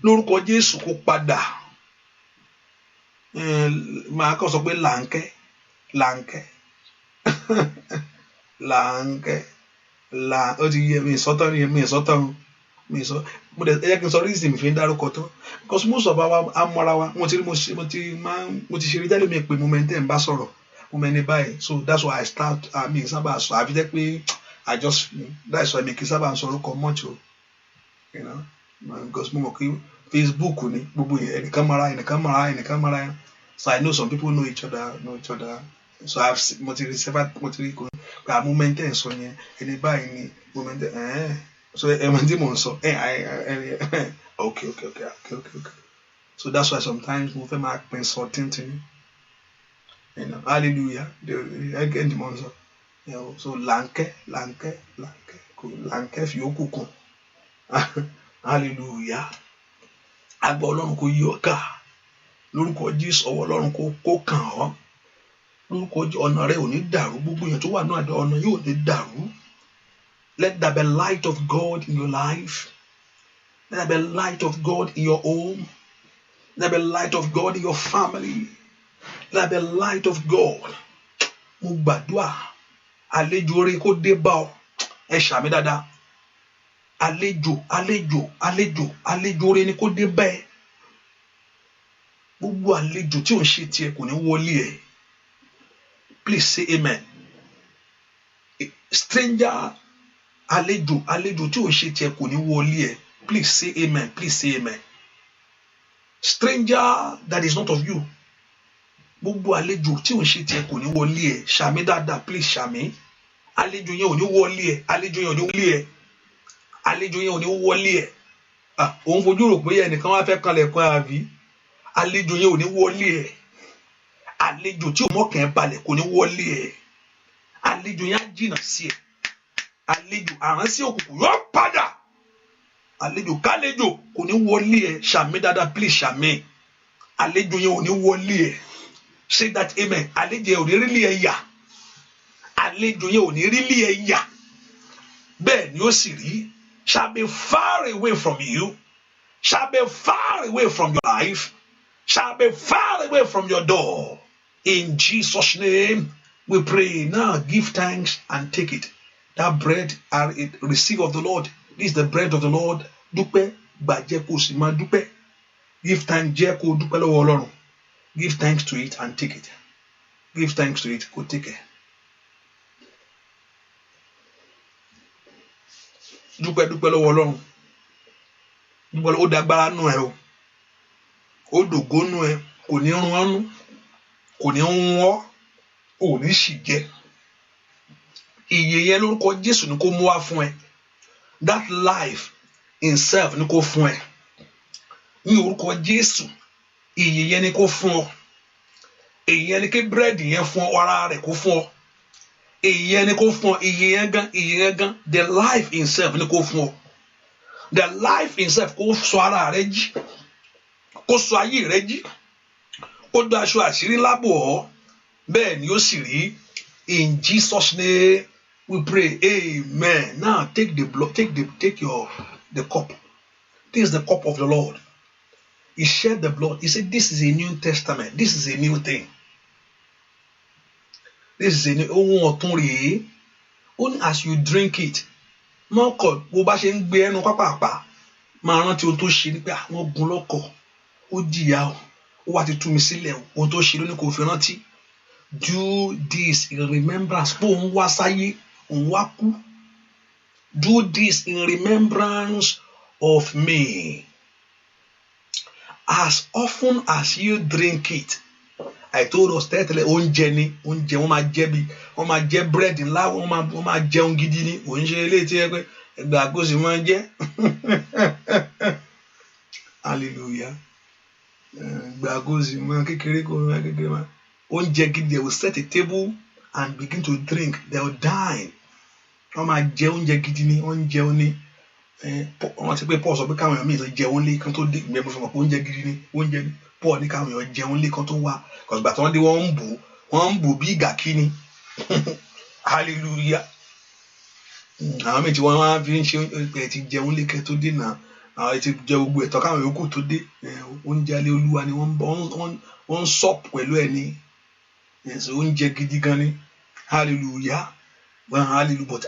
Speaker 1: lórúkọ Jésù kó padà. Màá kàn sọ pé làǹkẹ́ làǹkẹ́ làǹkẹ́ là ó ti yẹ mi sọ́tọ̀ ni mi sọ́tọ̀ mi sọ mo dẹ̀ ẹ jẹ́ kí n sọ reason mi fi ń dárúkọ tó because most of our amọ̀ra wa mo ti ṣe rí jáde mi pé mo mẹ́ntẹ́ ń bá sọ̀rọ̀ mo mẹ́ni báyìí, so that's why I start mi sábà sọ àfi jẹ́ pé I just that's why mi kì í sábà sọ orúkọ much o, you know, because mo mọ̀ pé Facebook ni gbogbo ẹnìkan mara yẹn, so I know some people know each other, so I've mo ti rí kò pé àmú mẹ́ntẹ́ ń sọ yẹn ẹni báyìí ni mo mẹ́ntẹ́ so ẹ̀mọ̀ tí mo ń sọ okay, so that's why sometimes mo fẹ́ máa pín sọ tíntìn, you know, hallelujah ẹgẹ́ ni mo ń sọ, so làǹkẹ́ fi ó kù kún hallelujah. Agbọ́ Ọlọ́run kó yí ọ ká lórúkọ Jésù, ọwọ́ Ọlọ́run kó kàn ọ́ lórúkọ ọ̀nà rẹ ò ní dàrú, gbogbo èèyàn tó wà náà àdó ọ̀nà yóò ní dàrú. Let there be light of God in your life. Let there be light of God in your home. Let there be light of God in your family. Let there be light of God. Mo gbàdúrà àlejò oore kó dé bá ọ, ẹ ṣàmì dáadáa. Àlejò oore ni kó dé bá ẹ. Gbogbo àlejò tí ò ń ṣe tiẹ̀ kò ní wọlé ẹ. Please say amen. Stranger àlejò tí ò ń ṣe tiẹ̀ kò ní wọlé ẹ. Please say amen. Please say amen. Stranger that is not of you. Gbogbo àlejò tí ò ń ṣe tiẹ̀ kò ní wọlé ẹ. Ṣàmì dáadáa, please ṣàmì. Àlejò yẹn ò ní wọlé ẹ. Àlejò yẹn ò ní wọlé ẹ. Àlejò yẹn ò ní wọlé ẹ. Òun fojú rò pé ẹnìkan wá fẹ́ kanlẹ̀kùn àbí. Àlejò yẹn ò ní wọlé ẹ. Àlejò tí ò mọ̀kàn ẹ balẹ̀ kò ní wọlé ẹ. Àlejò yẹn á jìnnà sí ẹ. Àlejò àránsí òkùnkùn yóò padà. Àlejò kálejò kò ní wọlé ẹ. Ṣàmì dáadáa, please ṣàmì. Àlejò yẹn ò ní wọlé ẹ. Say that amen. Àlejò yẹn ò ní rí lé ẹ yà. Àlejò yẹn ò ní rí lé ẹ yà. Bẹ́ẹ̀ ni ó sì rí. Shall be far away from you. Shall be far away from your life. Shall be far away from your door. In Jesus' name we pray. Now give thanks and take it. That bread are receive of the Lord. This is the bread of the Lord. Dúpẹ́ gbàjẹ́ kó sì máa dúpẹ́. Give thanks jẹ́ kó dúpẹ́ lọ́wọ́ Ọlọ́run. Give thanks to it and take it. Give thanks to it, kó take it. Dúpẹ́ lọ́wọ́ Ọlọ́run. Dúpẹ́ ó dágbára nù ẹ o. Ó dògó nù ẹ, kò ní rún ọ́nú, kò ní rún ọ́, ò ní sì jẹ. Ìyè yẹn lórúkọ Jésù ni kó mú wá fún ẹ. That life in self ni kó fún ẹ. Ní orúkọ Jésù, ìyè yẹn ni kó fún ọ. Ìyè yẹn ni kí búrẹ́dì yẹn fún ọ, ara rẹ̀ kó fún ọ. Ìyè yẹn ni kó fún ọ, ìyè yẹn gan, the life in self ni kó fún ọ. The life in self kó sọ ara rẹ̀ jí. Kó sọ ayé rẹ jí, kó dá aṣọ àṣírí lábò ọ́, bẹ́ẹ̀ ni ó sì rí. In Jesus' name we pray, amen. Now take the blood, take the cup. This is the cup of the Lord. He shed the blood. He said, this is a new testament. This is a new thing. This is a new ohun ọ̀tun rèé. Only as you drink it, mọ́kọ̀ bó bá ṣe ń gbé ẹnu pápápá, máa rántí ohun tó ṣe ní pé àwọn gun lọ́kọ̀. Ó jìyà ó wá ti tú mi sílẹ̀ ohun tó ṣe lónìí kò fi rántí. Do this in remembrance pé òun wá sáyé òun wá kú. Do this in remembrance of me. As often as you drink it. I told us tẹ́lẹ̀ oúnjẹ ni oúnjẹ wọ́n máa jẹ búrẹ́dì ńlá wọ́n máa jẹun gidi ni òun ṣe eléyìí tí ẹ pé ẹgbẹ́ àgọ́sì máa ń jẹ. Hallelujah. Gbàgósì máa kékeré kó máa kékeré máa oúnjẹ gidi ẹ̀ will set a table and begin to drink, they'll dine. Wọ́n máa jẹ oúnjẹ gidi ni, wọ́n ń jẹun ní. Wọ́n ti pé Paul sọ pé káwọn èèyàn míì jẹun lé kan tó dé, ìgbẹ́ mo sọ pé oúnjẹ gidi ni, oúnjẹ ni. Paul ní káwọn èèyàn jẹun lé kan tó wá. Kọ̀gbà tí wọ́n dé wọ́n ń bù bí ìgà kíni. Hallelujah. Àwọn méjì wọ́n máa fi ń ṣe ẹ ti jẹun lé kẹ́ tó dé náà. Àwọn ti jẹ gbogbo ẹ̀tọ́ káwọn yòókù tó dé. Oúnjẹ alẹ́ Olúwa ni wọ́n ń sọ̀p pẹ̀lú ẹ̀ ní. Oúnjẹ gidi gan ni. Hallelujah. Well, hallelujah. But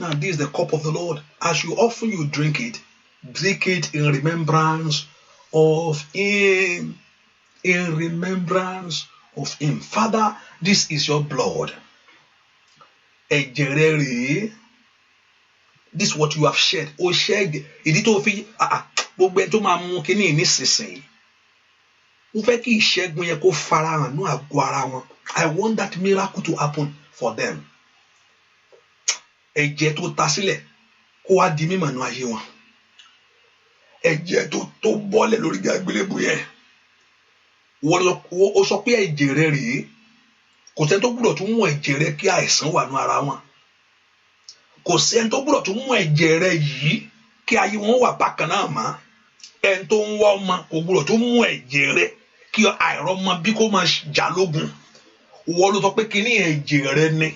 Speaker 1: now this is the cup of the Lord. As you often you drink it in remembrance of Him. In remembrance of Him. Father, this is your blood. Ẹ̀jẹ̀ rẹ rèé. This is what you have shed. O shed. Ìdí tó fi gbogbo ẹ̀ tó máa mú kíní nísinsìnyí. Mo fẹ́ kí ìṣẹ́gun yẹn kó farahàn ní àgọ́ ara wọn. I want that miracle to happen for them. Ẹ̀jẹ̀ tó ta sílẹ̀ kó wá di mímọ̀ nínú ayé wọn. Ẹ̀jẹ̀ tó bọ́lẹ̀ lórí àgbélébùú yẹn. Ó sọ pé ẹ̀jẹ̀ rẹ rèé. Kò sẹ́ni tó gbúdọ̀ tún mú ẹ̀jẹ̀ rẹ kí àìsàn wà ní ara wọn. Kò sẹ́ni tó gbúdọ̀ tún mú ẹ̀jẹ̀ rẹ yìí kí ayé wọn wà bákan náà mọ́. Ẹni tó ń wá ọmọ kò gbúdọ̀ tún mú ẹ̀jẹ̀ rẹ kí àìrọ́mọ bí kò máa jà lógun. Wọ́n ló sọ pé kíní ẹ̀jẹ̀ rẹ ni.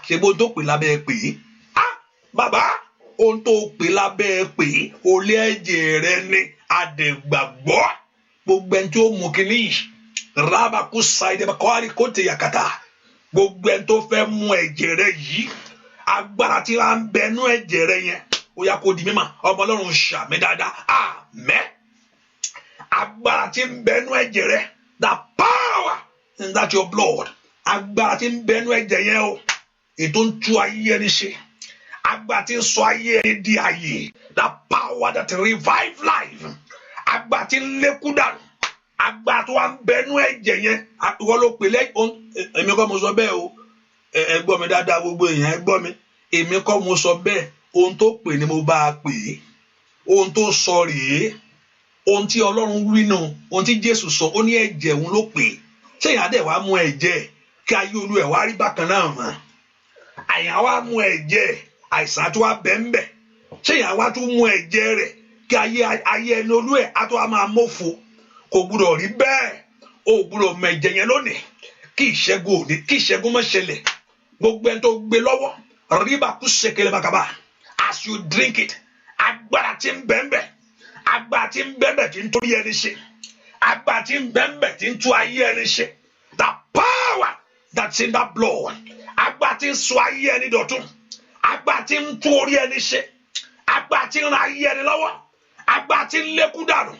Speaker 1: Ṣé bó tó pè lábẹ́ pè é? Bàbá ohun tó pè lábẹ́ pè é olé ẹ̀jẹ̀ rẹ ni àdẹ̀gbàgbọ́. Gbogbo ẹni tí ó mú kíní yìí rábàkú ṣáìdẹ̀ bàkọ́rí kò tẹ̀ yàkàtà. Gbogbo ẹni tó fẹ́ mú ẹ̀jẹ̀ rẹ yìí agbára tí wàá ń bẹnu ẹ̀jẹ̀ rẹ yẹn ó yá kó di mímọ́. Ọmọ Ọlọ́run ṣàmì dáadáa. Àmín. Agbára tí ń bẹnu ẹ̀jẹ̀ rẹ, the power in that your blood. Agbára tí ń bẹnu ẹ̀jẹ̀ yẹn o, ètò ń tú ayé ẹni ṣe. Agbára tí ń sọ ayé ẹni di ayé. The power that revive life. Agbára tí ń lékú dànù. Agbára tó wà ń bẹnu ẹ̀jẹ̀ yẹn. Wọ́n ló pè lẹ́yìn. Èmi kọ́ mo sọ bẹ́ẹ̀ o. Ẹ gbọ́ mi dáadáa gbogbo èèyàn ẹ gbọ́ mi. Èmi kọ́ mo sọ bẹ́ẹ̀. Ohun tó pè ni mo bá a pè é. Ohun tó sọ rèé. Ohun tí Ọlọ́run wí nù. Ohun tí Jésù sọ ó ní ẹ̀jẹ̀ òun ló pè é. Ṣé ìyá dẹ̀ wá mú ẹ̀jẹ̀ kí ayé olú ẹ̀ wá rí bákan náà mọ́? Àyà wá mú ẹ̀jẹ̀ àìsàn tó wá bẹ́ ń bẹ̀. Ṣé ìyá wá tún mú ẹ̀jẹ̀ rẹ̀ kí ayé ẹni olú ẹ̀ á tó wá máa mófo? Kò gbúdọ̀ rí bẹ́ẹ̀. O gbúdọ̀ mọ ẹ̀jẹ̀ yẹn lónìí. Kí ìṣẹ́gun má ṣẹlẹ̀. Gbogbo ẹni tó gbé lọ́wọ́ ríbà kú ṣèkèlè bàkàbà. As you drink it, agbára tí ń bẹ́ẹ̀ bẹ́ẹ̀. Agbára tí ń bẹ́ẹ̀ bẹ́ẹ̀ tí ń torí ẹni ṣe. Agbára tí ń bẹ́ẹ̀ bẹ́ẹ̀ tí ń tú ayé ẹni ṣe. The power that's in that blood. Agbára tí ń sọ ayé ẹni dọ̀tun. Agbára tí ń tú orí ẹni ṣe. Agbára tí ń ran ayé ẹni lọ́wọ́. Agbára tí ń lékú dànù.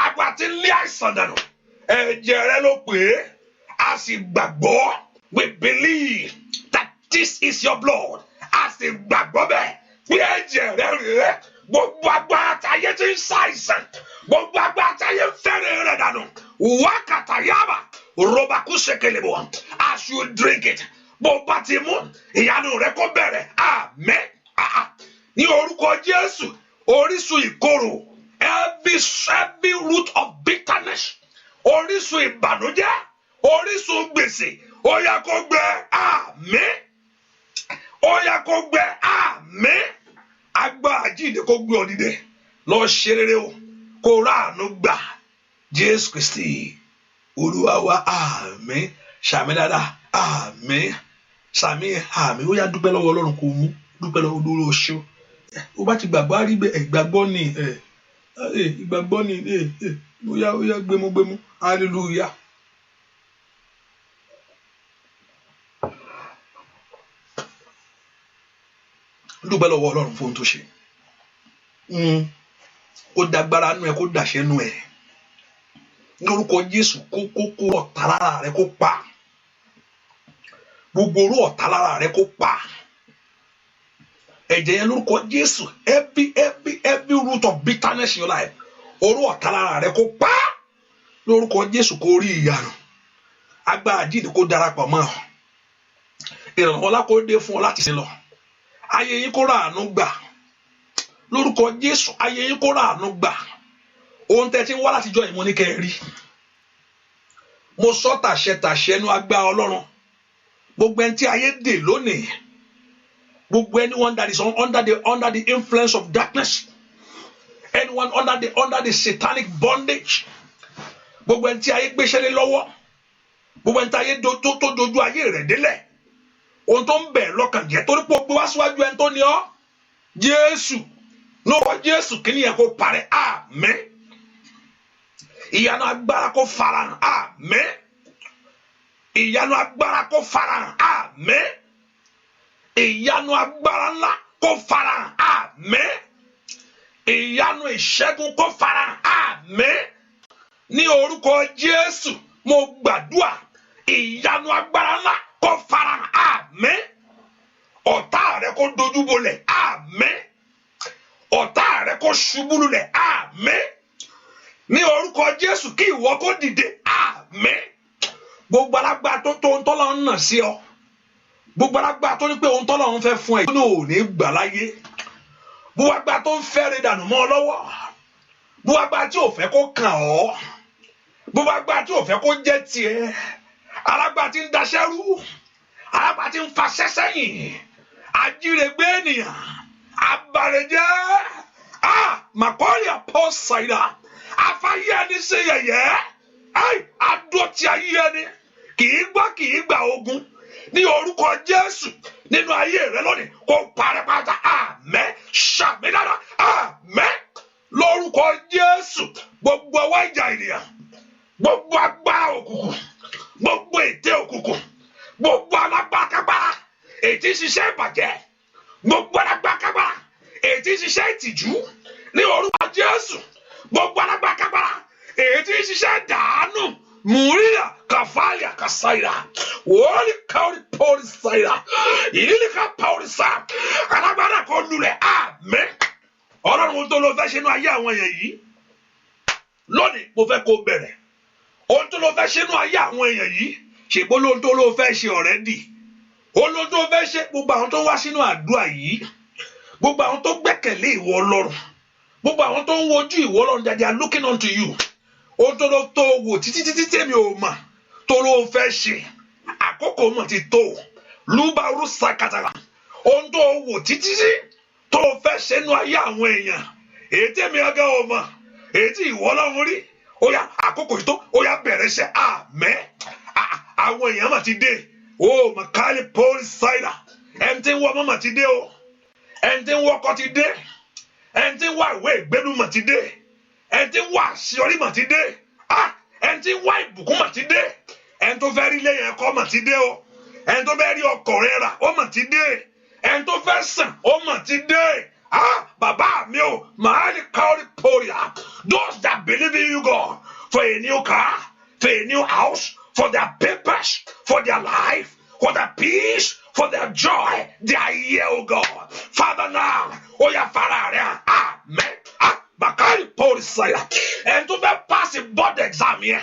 Speaker 1: Agbára tí ń lé àìsàn dànù. Ẹ̀jẹ̀ rẹ ló pè é. A sì gbàgbọ́. We believe that this is your blood. A sì gbàgbọ́ bẹ́ẹ̀. Bí ẹ̀jẹ̀ rẹ rèé. Gbogbo agbára táyé tí ń ṣàìsàn. Gbogbo agbára táyé ń fẹ́rẹ̀ rẹ̀ dànù. Wákàtà yábà. Robaku ṣèkèlè bọ̀. As you drink it. Bó bá ti mú ìyanu rẹ kó bẹ̀rẹ̀. Àmín. Ní orúkọ Jésù. Orísun ìkorò. Every root of bitterness. Orísun ìbànújẹ́. Orísun gbèsè. Ó yá kó gbẹ. Àmín. Ó yá kó gbẹ. Àmín. Agbára àjíǹde kó gbé ọ dìde. Lọ ṣe rere o. Kó ráàánú gbà. Jésù Kristi. Olúwa wa. Àmín. Ṣàmì dáadáa. Àmín. Ṣàmì àmín. Ó yá dúpẹ́ lọ́wọ́ Ọlọ́run kó mú. Dúpẹ́ lọ́wọ́ Olúwa oṣù. Ó bá ti gbàgbọ́ á rí bẹ́ẹ̀. Ìgbàgbọ́ ni. Ìgbàgbọ́ ni. Ó yá gbémúgbémú. Hallelujah. Dúpẹ́ lọ́wọ́ Ọlọ́run fún ohun tó ṣe. Kó dágbára nú ẹ, kó dàṣẹ nú ẹ. Ní orúkọ Jésù kó ọ̀tá lára rẹ kó pa. Gbogbo orú ọ̀tá lára rẹ kó pa. Ẹ̀jẹ̀ yẹn lórúkọ Jésù. Every root of bitterness in your life. Orú ọ̀tá lára rẹ kó pa. Lórúkọ Jésù kó rí ìyanu. Agbára àjíǹde kó darapọ̀ mọ́ ọ. Ìrànlọ́wọ́ lá kó dé fún ọ láti sin lọ. Ayé yín kó ráàánú gbà. Lórúkọ Jésù ayé yín kó ráàánú gbà. Ohun tẹ́ tí ń wá látijọ́ yìí mo ní kẹ́ ẹ rí. Mo sọ tàṣẹ nú agbára Ọlọ́run. gbogbo ẹni tí ayé dè lónìí, gbogbo anyone that is under the influence of darkness, anyone under the satanic bondage, gbogbo ẹni tí ayé gbéṣẹ́ lé lọ́wọ́, gbogbo ẹni tí ayé tó dojú ayé rẹ̀ délẹ̀, ohun tó ń bẹ̀ lọ́kàn jẹ́ torí pé o gbé wá síwájú ẹni tó ní ọ́, Jésù, lórúkọ Jésù kí ni yẹn kó parẹ́, àmín. Ìyanu agbára kó farahàn, àmín. Ìyanu agbára kó farahàn, àmín. Ìyanu agbára ńlá kó farahàn, àmín. Ìyanu ìṣẹ́gun kó farahàn, àmín. Ní orúkọ Jésù mo gbàdúrà, ìyanu agbára ńlá kó farahàn, àmín. Ọ̀tá rẹ kó dojú bolẹ̀, àmín. Ọ̀tá rẹ kó ṣubú lulẹ̀, àmín. Ní orúkọ Jésù kí ìwọ kó dìde, àmín. Gbogbo alágbára tó ohun tọ́lọ́run ń nà sí ọ, gbogbo alágbára tó ní pé ohun tọ́lọ́run fẹ́ fún ẹ ní òní gbà láyé, gbogbo agbára tó ń fẹ́ rẹ dànù mọ́ ọ lọ́wọ́, gbogbo agbára tí ò fẹ́ kó kàn ọ́, gbogbo agbára tí ò fẹ́ kó jẹ́ tiẹ̀, alágbára tí ń daṣẹ́ rú, alágbára tí ń faṣẹ́ sẹ́yìn, ajírégbé ènìyàn, abarejẹ́, màkọ́lì àpọ́sàìdà, afáyé ẹni ṣe yẹ̀yẹ́, adó tí ayé ẹni kì í gbọ́ kì í gbà ogun, ní orúkọ Jésù nínú ayé rẹ lónìí kó parẹ́ pátá, àmín. Ṣàmì dára, àmín. Lórúkọ Jésù gbogbo ọwọ́ ìjà ènìyàn, gbogbo agbára òkùnkùn, gbogbo ète òkùnkùn, gbogbo alágbákágbára ètí ṣiṣẹ́ ìbàjẹ́, gbogbo alágbákágbára ètí ṣiṣẹ́ ìtìjú, ní orúkọ Jésù gbogbo alágbákágbára ètí ṣiṣẹ́ dàánù, múríyà kàfáyà kàsáyà, wọ́ọ̀lì káwọ́lì pọ́ọ̀lì sáyà, ìlílì ká pọ́ọ̀lì sá, alágbára kò lulẹ̀, àmín. Ọlọ́run tó lọ fẹ́ ṣe inú ayé àwọn èèyàn yìí lónìí mo fẹ́ kó bẹ̀rẹ̀, ohun tó lọ fẹ́ ṣe inú ayé àwọn èèyàn yìí ṣègbó lóhun tó lọ fẹ́ ṣe ọ̀rẹ́dì, ohun tó fẹ́ ṣe gbogbo àwọn tó wá sínú àdúrà yìí, gbogbo àwọn tó gbẹ́kẹ̀lé ìwọ Ọlọ́run, gbogbo àwọn tó ń wojú ìwọ Ọlọ́run, they are looking unto you. Ohun tó lọ tó wò títí tèmi ò mà tó lọ fẹ́ ṣe, àkókò mọ̀ ti tó, lúbàrú sàkàtàrà, ohun tó wò títí tó fẹ́ ṣe inú ayé àwọn èèyàn, èyí tèmi ọgá ò mọ̀, èyí tí ìwọ Ọlọ́run rí, ó yá àkókò yìí tó, ó yá bẹ̀rẹ̀ ṣe, àmín. Àwọn èèyàn mà ti dé, ó màkàlì pọ́ọ̀lì sáìdà, ẹni tí ń wọ ọmọ mà ti dé o, ẹni tí ń wọ ọkọ ti dé, ẹni tí ń wá ìwé ìgbélu mà ti dé, ẹni tí ń wá àṣeyọrí mà ti dé, ẹni tí ń wá ìbùkún mà ti dé, ẹni tó fẹ́ rí ilé yẹn kọ́ mà ti dé o, ẹni tó fẹ́ rí ọkọ̀ rẹ̀ rà ó mà ti dé, ẹni tó fẹ́ sàn ó mà ti dé. Bàbá mi o, màálì káwọ́lì pòríà, those that believe in you God for a new car, for a new house, for their papers, for their life, for their peace, for their joy, they are here, oh God. Father now, oh yeah, Father, amen. Bakari Polisaya, and to be passing board exam here.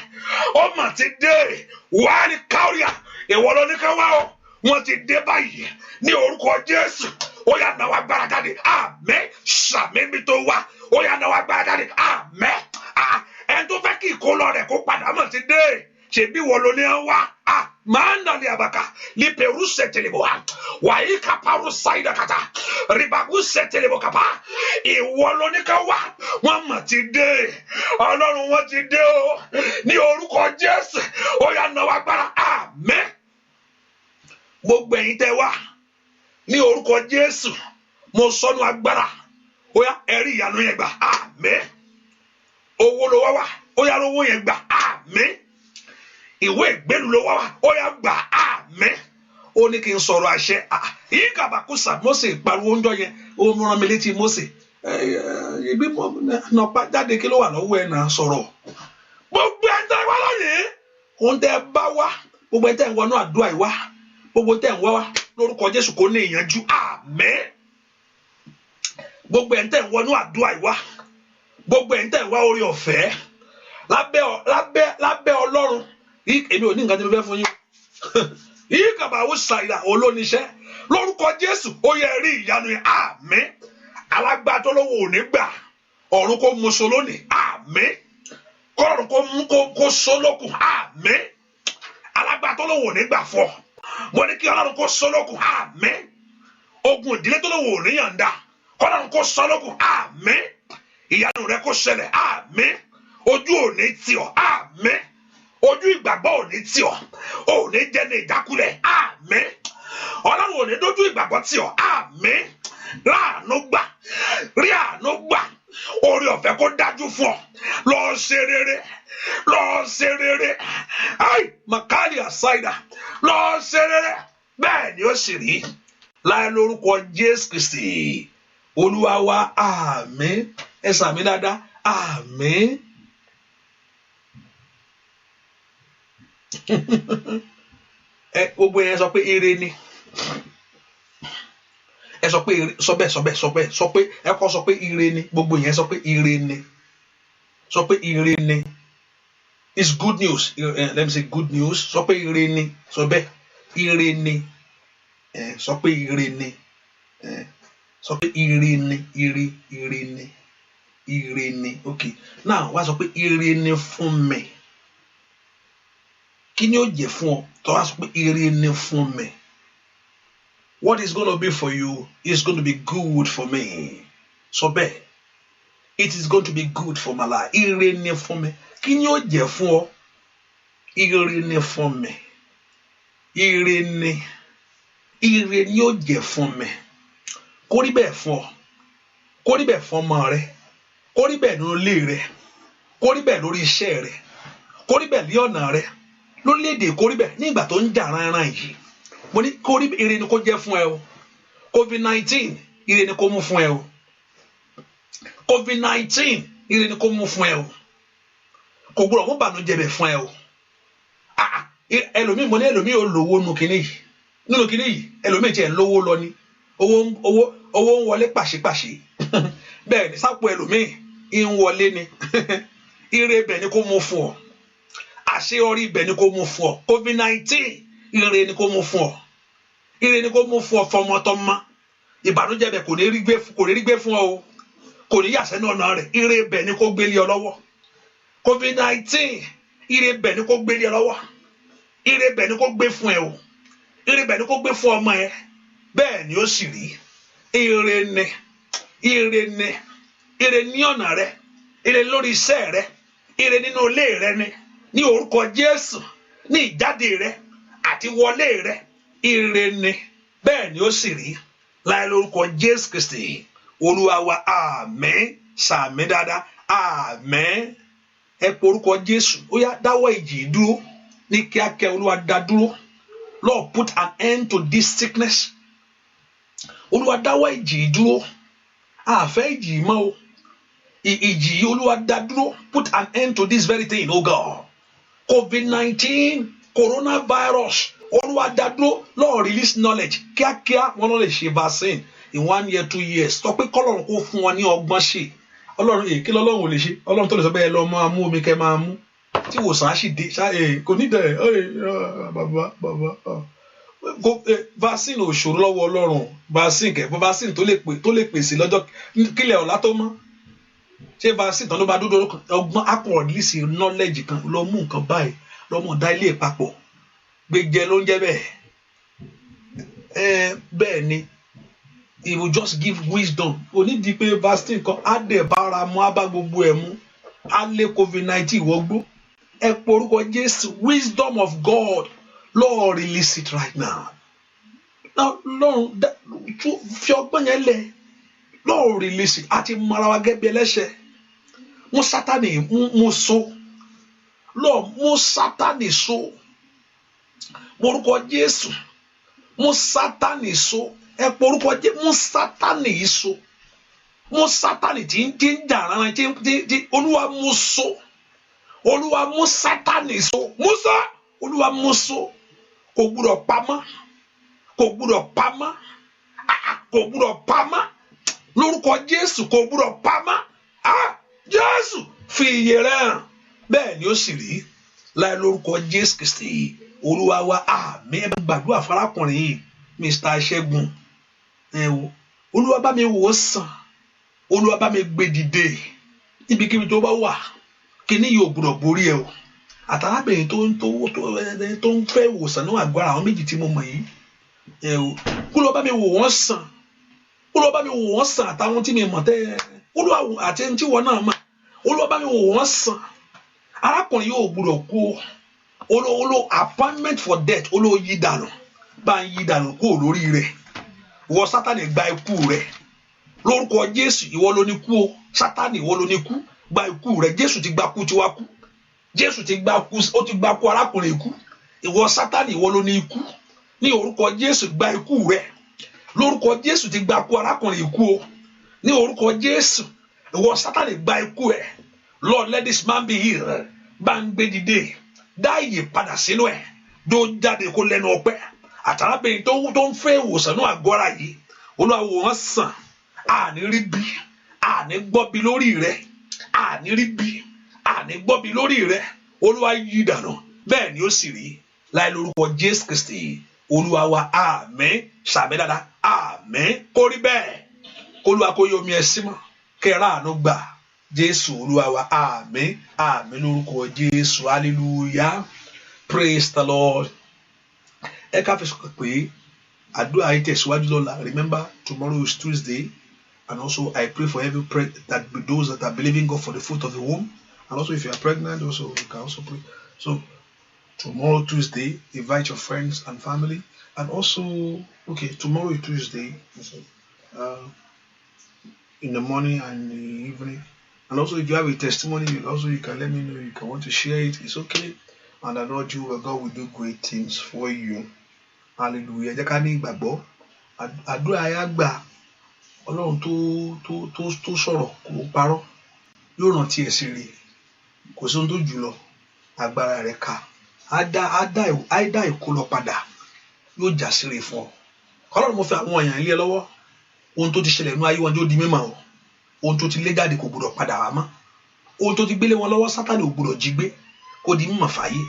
Speaker 1: Oh, my today, why the Kauria, a Wolonika, what it did by ye, New Jésù, oh yeah, now I better, amen. Shamim to what, oh yeah, now I better, amen. And to Becky Color, go Panama today, she be Wolonia, Manda liabaka li peruse teleboa waika parusaida kata ribaguse telebo kapa iwolonika wa wọ́n mà ti dé Ọlọ́run wọ́n ti dé o ní orúkọ Jésù ó yá náwó agbára àmín. Gbogbo ẹ̀yin tẹ́ wá ní orúkọ Jésù mo sọnù agbára ó yá ẹ̀rí ìyanu yẹn gbà àmín. Owó ló wá ó yá owó yẹn gbà àmín. Ìwé ìgbélu ló wá ó yá gbà àmín. Ó ní kí n sọ̀rọ̀ àṣẹ yìí kàbàkùsà Mósè pariwo ń jọ yẹn ó múra mi létí Mósè ibi nọpa jáde kí ló wà lọ́wọ́ ẹ̀ náà sọ̀rọ̀. Gbogbo ẹ̀ tẹ́ wá lónìí ohun tẹ́ bá wá gbogbo ẹ̀ tẹ́ ń wọnú àdúrà yìí wá gbogbo tẹ́ ń wá wá lórúkọ Jésù kò ní ìyànjú àmín. Gbogbo ẹ̀ tẹ́ ń wọnú àdúrà yìí wá gbogbo ẹ̀ tẹ́ ń wá orí ọ̀fẹ́ lábẹ́ Ọlọ́run èmi ò ní nǹkan tí mo fẹ́ fún yín yìí kàbàwò ṣàìdá olóníṣẹ́ lórúkọ Jésù ó yẹ rí ìyanu yẹn àmín. Alágbára tó lówó ò ní gbà ọ̀run kó mú so lónìí àmín. Kọ́run kó mú kó so lókun àmín. Alágbára tó lówó ò ní gbà fọ́ mo ní kí Ọlọ́run kó sọ lókun àmín ogun ìdílé tó lówó níyànda Ọlọ́run kó sọ lókun àmín ìyanu rẹ kó ṣẹlẹ̀ àmín ojú òní tì ọ́ àmín ojú ìgbàgbọ́ òní tì ọ́ òní jẹ́ ní ìjákulẹ̀ àmín Ọlọ́run òní dójú ìgbàgbọ́ tì ọ́ àmín láàánú gbà rí àánú gbà oore ọ̀fẹ́ kó dájú fún ọ lọ ṣe rere ai makali asaida lọ ṣe rere bẹ́ẹ̀ ni ó sì rí láì lórúkọ Jésù Kristi Olúwa wa àmín ẹ sàmì dáadáa àmín. Gbogbo yẹn sọ pé ire ni ẹ sọ pé sọ pé ẹ kọ́ sọ pé ire ni gbogbo yẹn sọ pé ire ni sọ pé ire ni it's good news let me say good news sọ pé ire ni sọ bẹ́ẹ̀ ire ni sọ pé ire ni sọ pé ire ni ire ni okay now wá sọ pé ire ni fún mi kí ni ó jẹ́ fún ọ tó wá sọ pé ire ni fún mi. What is going to be for you is going to be good for me. So bẹ́ẹ̀, it is going to be good for my life. Ire ni fún mi. Kí ni ó jẹ́ fún ọ? Ire ni fún mi. Ire ni ó jẹ́ fún mi. Kó rí bẹ́ẹ̀ fún ọ. Kó rí bẹ́ẹ̀ fún ọmọ rẹ. Kó rí bẹ́ẹ̀ lórí ilé rẹ. Kó rí bẹ́ẹ̀ lórí iṣẹ́ rẹ. Kó rí bẹ́ẹ̀ ní ọ̀nà rẹ. Lórílẹ̀-èdè kó rí bẹ́ẹ̀ nígbà tó ń jà ránran yìí. Mo ní kó rí ire ni kó jẹ́ fún ẹ o. COVID-19 ire ni kó mú fún ẹ o. COVID-19 ire ni kó mú fún ẹ o. Kò gbọ́dọ̀ mú bànújẹ́ bẹ̀ fún ẹ o. Ẹlòmíì mo ní ẹlòmíì ò lówó nínú kinní yìí ẹlòmíì tiẹ̀ ń lówó lọ ni owó ń wọlé pàṣípàṣí bẹ́ẹ̀ ni sápò ẹlòmíì ń wọlé ni ire bẹ̀ ni kó mú fún ọ. Àṣeyọrí ibẹ̀ ni kó mú fún ọ. COVID-19 ire ni kó mú fún ọ. Ire ni kó mú fún ọ fọmọtọmọ. Ìbànújẹ́ bẹ̀ kò ní rí gbé fún ọ o. Kò ní yàsẹ́ ní ọ̀nà rẹ̀. Ire ibẹ̀ ni kó gbélé ọ lọ́wọ́. COVID-19 ire ibẹ̀ ni kó gbélé ọ lọ́wọ́. Ire ibẹ̀ ni kó gbé fún ẹ o. Ire ibẹ̀ ni kó gbé fún ọmọ ẹ. Bẹ́ẹ̀ ni ó sì rí. Ire ní ọ̀nà rẹ. Ire lórí iṣẹ́ rẹ. Ire nínú ilé rẹ ni. Ní orúkọ Jésù ní ìjáde rẹ àti wọlé rẹ ire ni bẹ́ẹ̀ ni ó sì rí láì lórúkọ Jésù Kristi Olúwa wa àmín sàmì dáadáa àmín ẹ pé orúkọ Jésù ó yá dáwọ́ ìjì dúró ní kíákíá Olúwa dá dúró Lord put an end to this sickness Olúwa dáwọ́ ìjì dúró àfẹ́ ìjì mọ́ o ìjì Olúwa dá dúró put an end to this very thing oh God. COVID-19 coronavirus Olúwa dá dúró Lord release knowledge kíákíá wọn lọ lè ṣe vaccine in 1 year 2 years sọ pé kọ́lọ́run kó fún wọn ní ọgbọ́n ṣe Ọlọ́run kí lọ́lọ́run ò lè ṣe Ọlọ́run tó lè sọ bẹ́ẹ̀ lọ máa mú omi kẹ́ máa mú tí ìwòsàn á sì dé kò ní dẹ̀ bàbá vaccine ò ṣòro lọ́wọ́ Ọlọ́run vaccine tó lè pèsè lọ́jọ́ kílẹ̀ ọ̀la tó mọ́ ṣé vaccine tán ló bá dúdú ọgbọ́n akọ̀ release knowledge kan lọ mú nǹkan báyìí lọ mọ̀ dá ilé papọ̀ gbẹjẹ ló ń jẹ́ bẹ́ẹ̀ bẹ́ẹ̀ ni it will just give wisdom onídìí pé vaccine kan á dẹ̀ bára mu á bá gbogbo ẹ̀ mu á lé COVID-19 wọgbó ẹ pé orúkọ Jésù wisdom of God Lord release it right now Lord fi ọgbọ́n yẹn lẹ̀ Lord release it àti mara wa gẹ́gẹ́ bí ẹlẹ́ṣẹ̀ mú Sátánì mú so Lord mú Sátánì so orúkọ Jésù mú Sátánì so ẹ pé orúkọ Jésù mú Sátánì yìí so mú Sátánì tí ń jà rárá tí Olúwa mú so Olúwa mú Sátánì so mú so Olúwa mú so kò gbúdọ̀ pamọ́ lórúkọ Jésù kò gbúdọ̀ pamọ́ Jésù fi ìyè rẹ̀ hàn bẹ́ẹ̀ ni ó sì rí láì lórúkọ Jésù Kristi Olúwa wa àmín ẹ gbàdúrà farakùnrin yìí Mr. Ṣẹ́gun Olúwa bá mi wò ó sàn Olúwa bá mi gbé dìde ibikíbi tó bá wà kíní yóò gbúdọ̀ borí ẹ o àtàlábẹ̀yìn tó ń fẹ́ ìwòsàn ní àgọ́ ara àwọn méjì tí mo mọ̀ yìí kó lọ bá mi wò wọ́n sàn, kó lọ bá mi wò wọ́n sàn, àtàwọn tí mi mọ̀ àti ẹni tí wọ́n náà mọ̀, ó lọ bá mi wò wọ́n sàn. Arákùnrin yóò gbúdọ̀ kú olóò appointment for death olóò yí dànù, bá ń yí dànù kó lórí rẹ̀. Ìwọ Sátánì gba ikú rẹ̀ lórúkọ Jésù. Ìwọ ló ní kú o, Sátánì ìwọ ló ní kú, gba ikú rẹ̀. Jésù ti gba kú tiwa kú, Jésù ti gba kú, ó ti gba kú arákùnrin ikú. Ìwọ Sátánì ìwọ ló ní ikú, ní orúkọ Jésù gba ikú rẹ̀. Lórúkọ Jésù ti gba kú arákùnrin ikú o, ní orúkọ Jésù. Ìwọ Sátánì gba ikú ẹ̀. Lord, let this man be healed. Bá ń gbé dìde, dá ìyè padà sínú ẹ̀, dó jáde kó lẹ́nu ọpẹ́. Àtàlábẹ̀yìn tó ń fẹ́ ìwòsàn ní àgọ́ ara yìí, Olúwa wò wọ́n sàn. Àní rí bí, àní gbọ́ bí lórí rẹ̀, àní rí bí, àní gbọ́ bí lórí rẹ̀. Olúwa yí dànù, bẹ́ẹ̀ ni ó sì rí láì lórúkọ Jésù Kristi Olúwa wa. Àmín. Sàmì dáadáa. Àmín. Kó rí bẹ́ẹ̀. Olúwa kó yọ omi ẹ̀ sí mọ́, kẹ́ra àánú gbà. Jésù Olúwa wa. Àmín. Àmín lórúkọ Jésù. Hallelujah. Praise the Lord. Ẹ ká fi sọ pé àdúrà yìí tẹ̀síwájú lọ́la. Remember, tomorrow is Tuesday, and also I pray for every those that are believing God for the fruit of the womb, and also if you are pregnant, also you can also pray. So tomorrow Tuesday, invite your friends and family, and also tomorrow is Tuesday, in the morning and in the evening, and also if you have a testimony, you can let me know. You can want to share it. It's okay, and I know God will do great things for you. Hallelujah. Jẹ́ ká ní ìgbàgbọ́. Àdúrà yà gbà. Ọlọ́run tó sọ̀rọ̀ kò parọ́. Yóò rántí ẹ̀ sí rí. Kò sí ohun tó jùlọ. Agbára rẹ̀ ká. Á dá ìkólọ padà. Yóò jà sí rí fún ọ. Ọlọ́run mo fi àwọn èèyàn ilé ẹ lọ́wọ́. Ohun tó ti ṣẹlẹ̀ nínú ayé wọn yóò di mímọ̀ o. Ohun tó ti lé jáde kò gbọdọ̀ padà wá mọ́. Ohun tó ti gbélé wọn lọ́wọ́ Sátánì ò gbọdọ̀ jí gbé. Kò di mímọ̀ fàyè.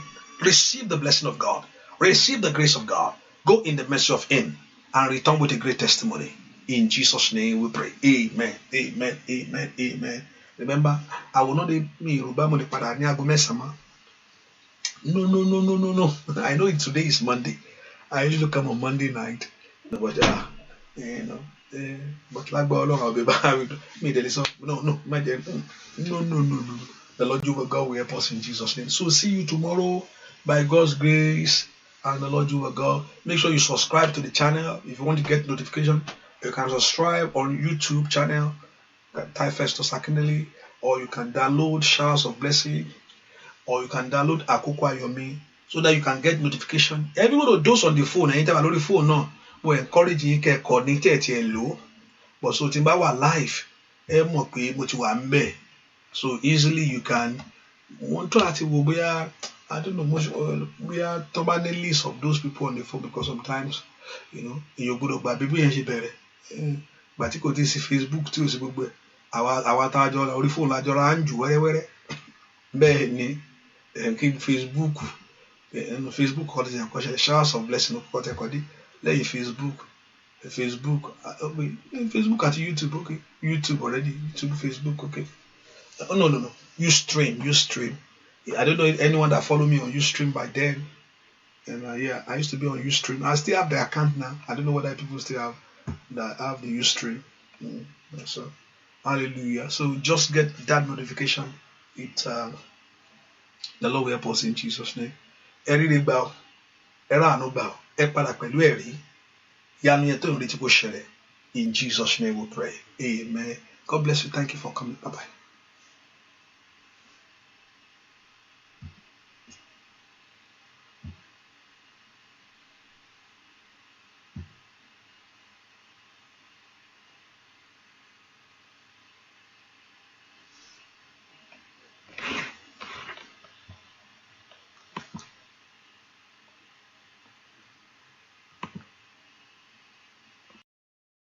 Speaker 1: Receive the blessing of God. Receive the grace of God. Go in the mercy of Him and return with a great testimony. In Jesus' name we pray. Amen. Amen. Amen. Amen. Remember, I will not be Yoruba money pada ní aago mẹ́sàn-án. No. I know today is Monday. I usually come on Monday night. But but like I'll be back. Me there is no. The Lord your God will help us in Jesus' name. So see you tomorrow by God's grace. And the Lord your God. Make sure you subscribe to the channel. If you want to get notification, you can subscribe on YouTube channel, type Festus Akinele, or you can download Showers of Blessing, or you can download Akoko Ayomi, so that you can get notification. Everyone who does on the phone, anytime on the phone, no, we encourage you to connect it low. But so timba wa live, so easily you can want to I don't know much. We are talking list of those people on the phone because sometimes, you go to baby and she better. But you go to see Facebook too. So our target or the phone like your Anju where Benny keep Facebook and Facebook calls a question Showers of Blessing what I call it. Let Facebook at YouTube, okay. YouTube already, YouTube, Facebook, okay. No. Ustream. I don't know if anyone that follow me on Ustream by then. And I used to be on Ustream. I still have the account now. I don't know whether people still have the Ustream. So, hallelujah. So just get that notification. The Lord will help us in Jesus' name. In Jesus' name we pray. Amen. God bless you. Thank you for coming. Bye-bye.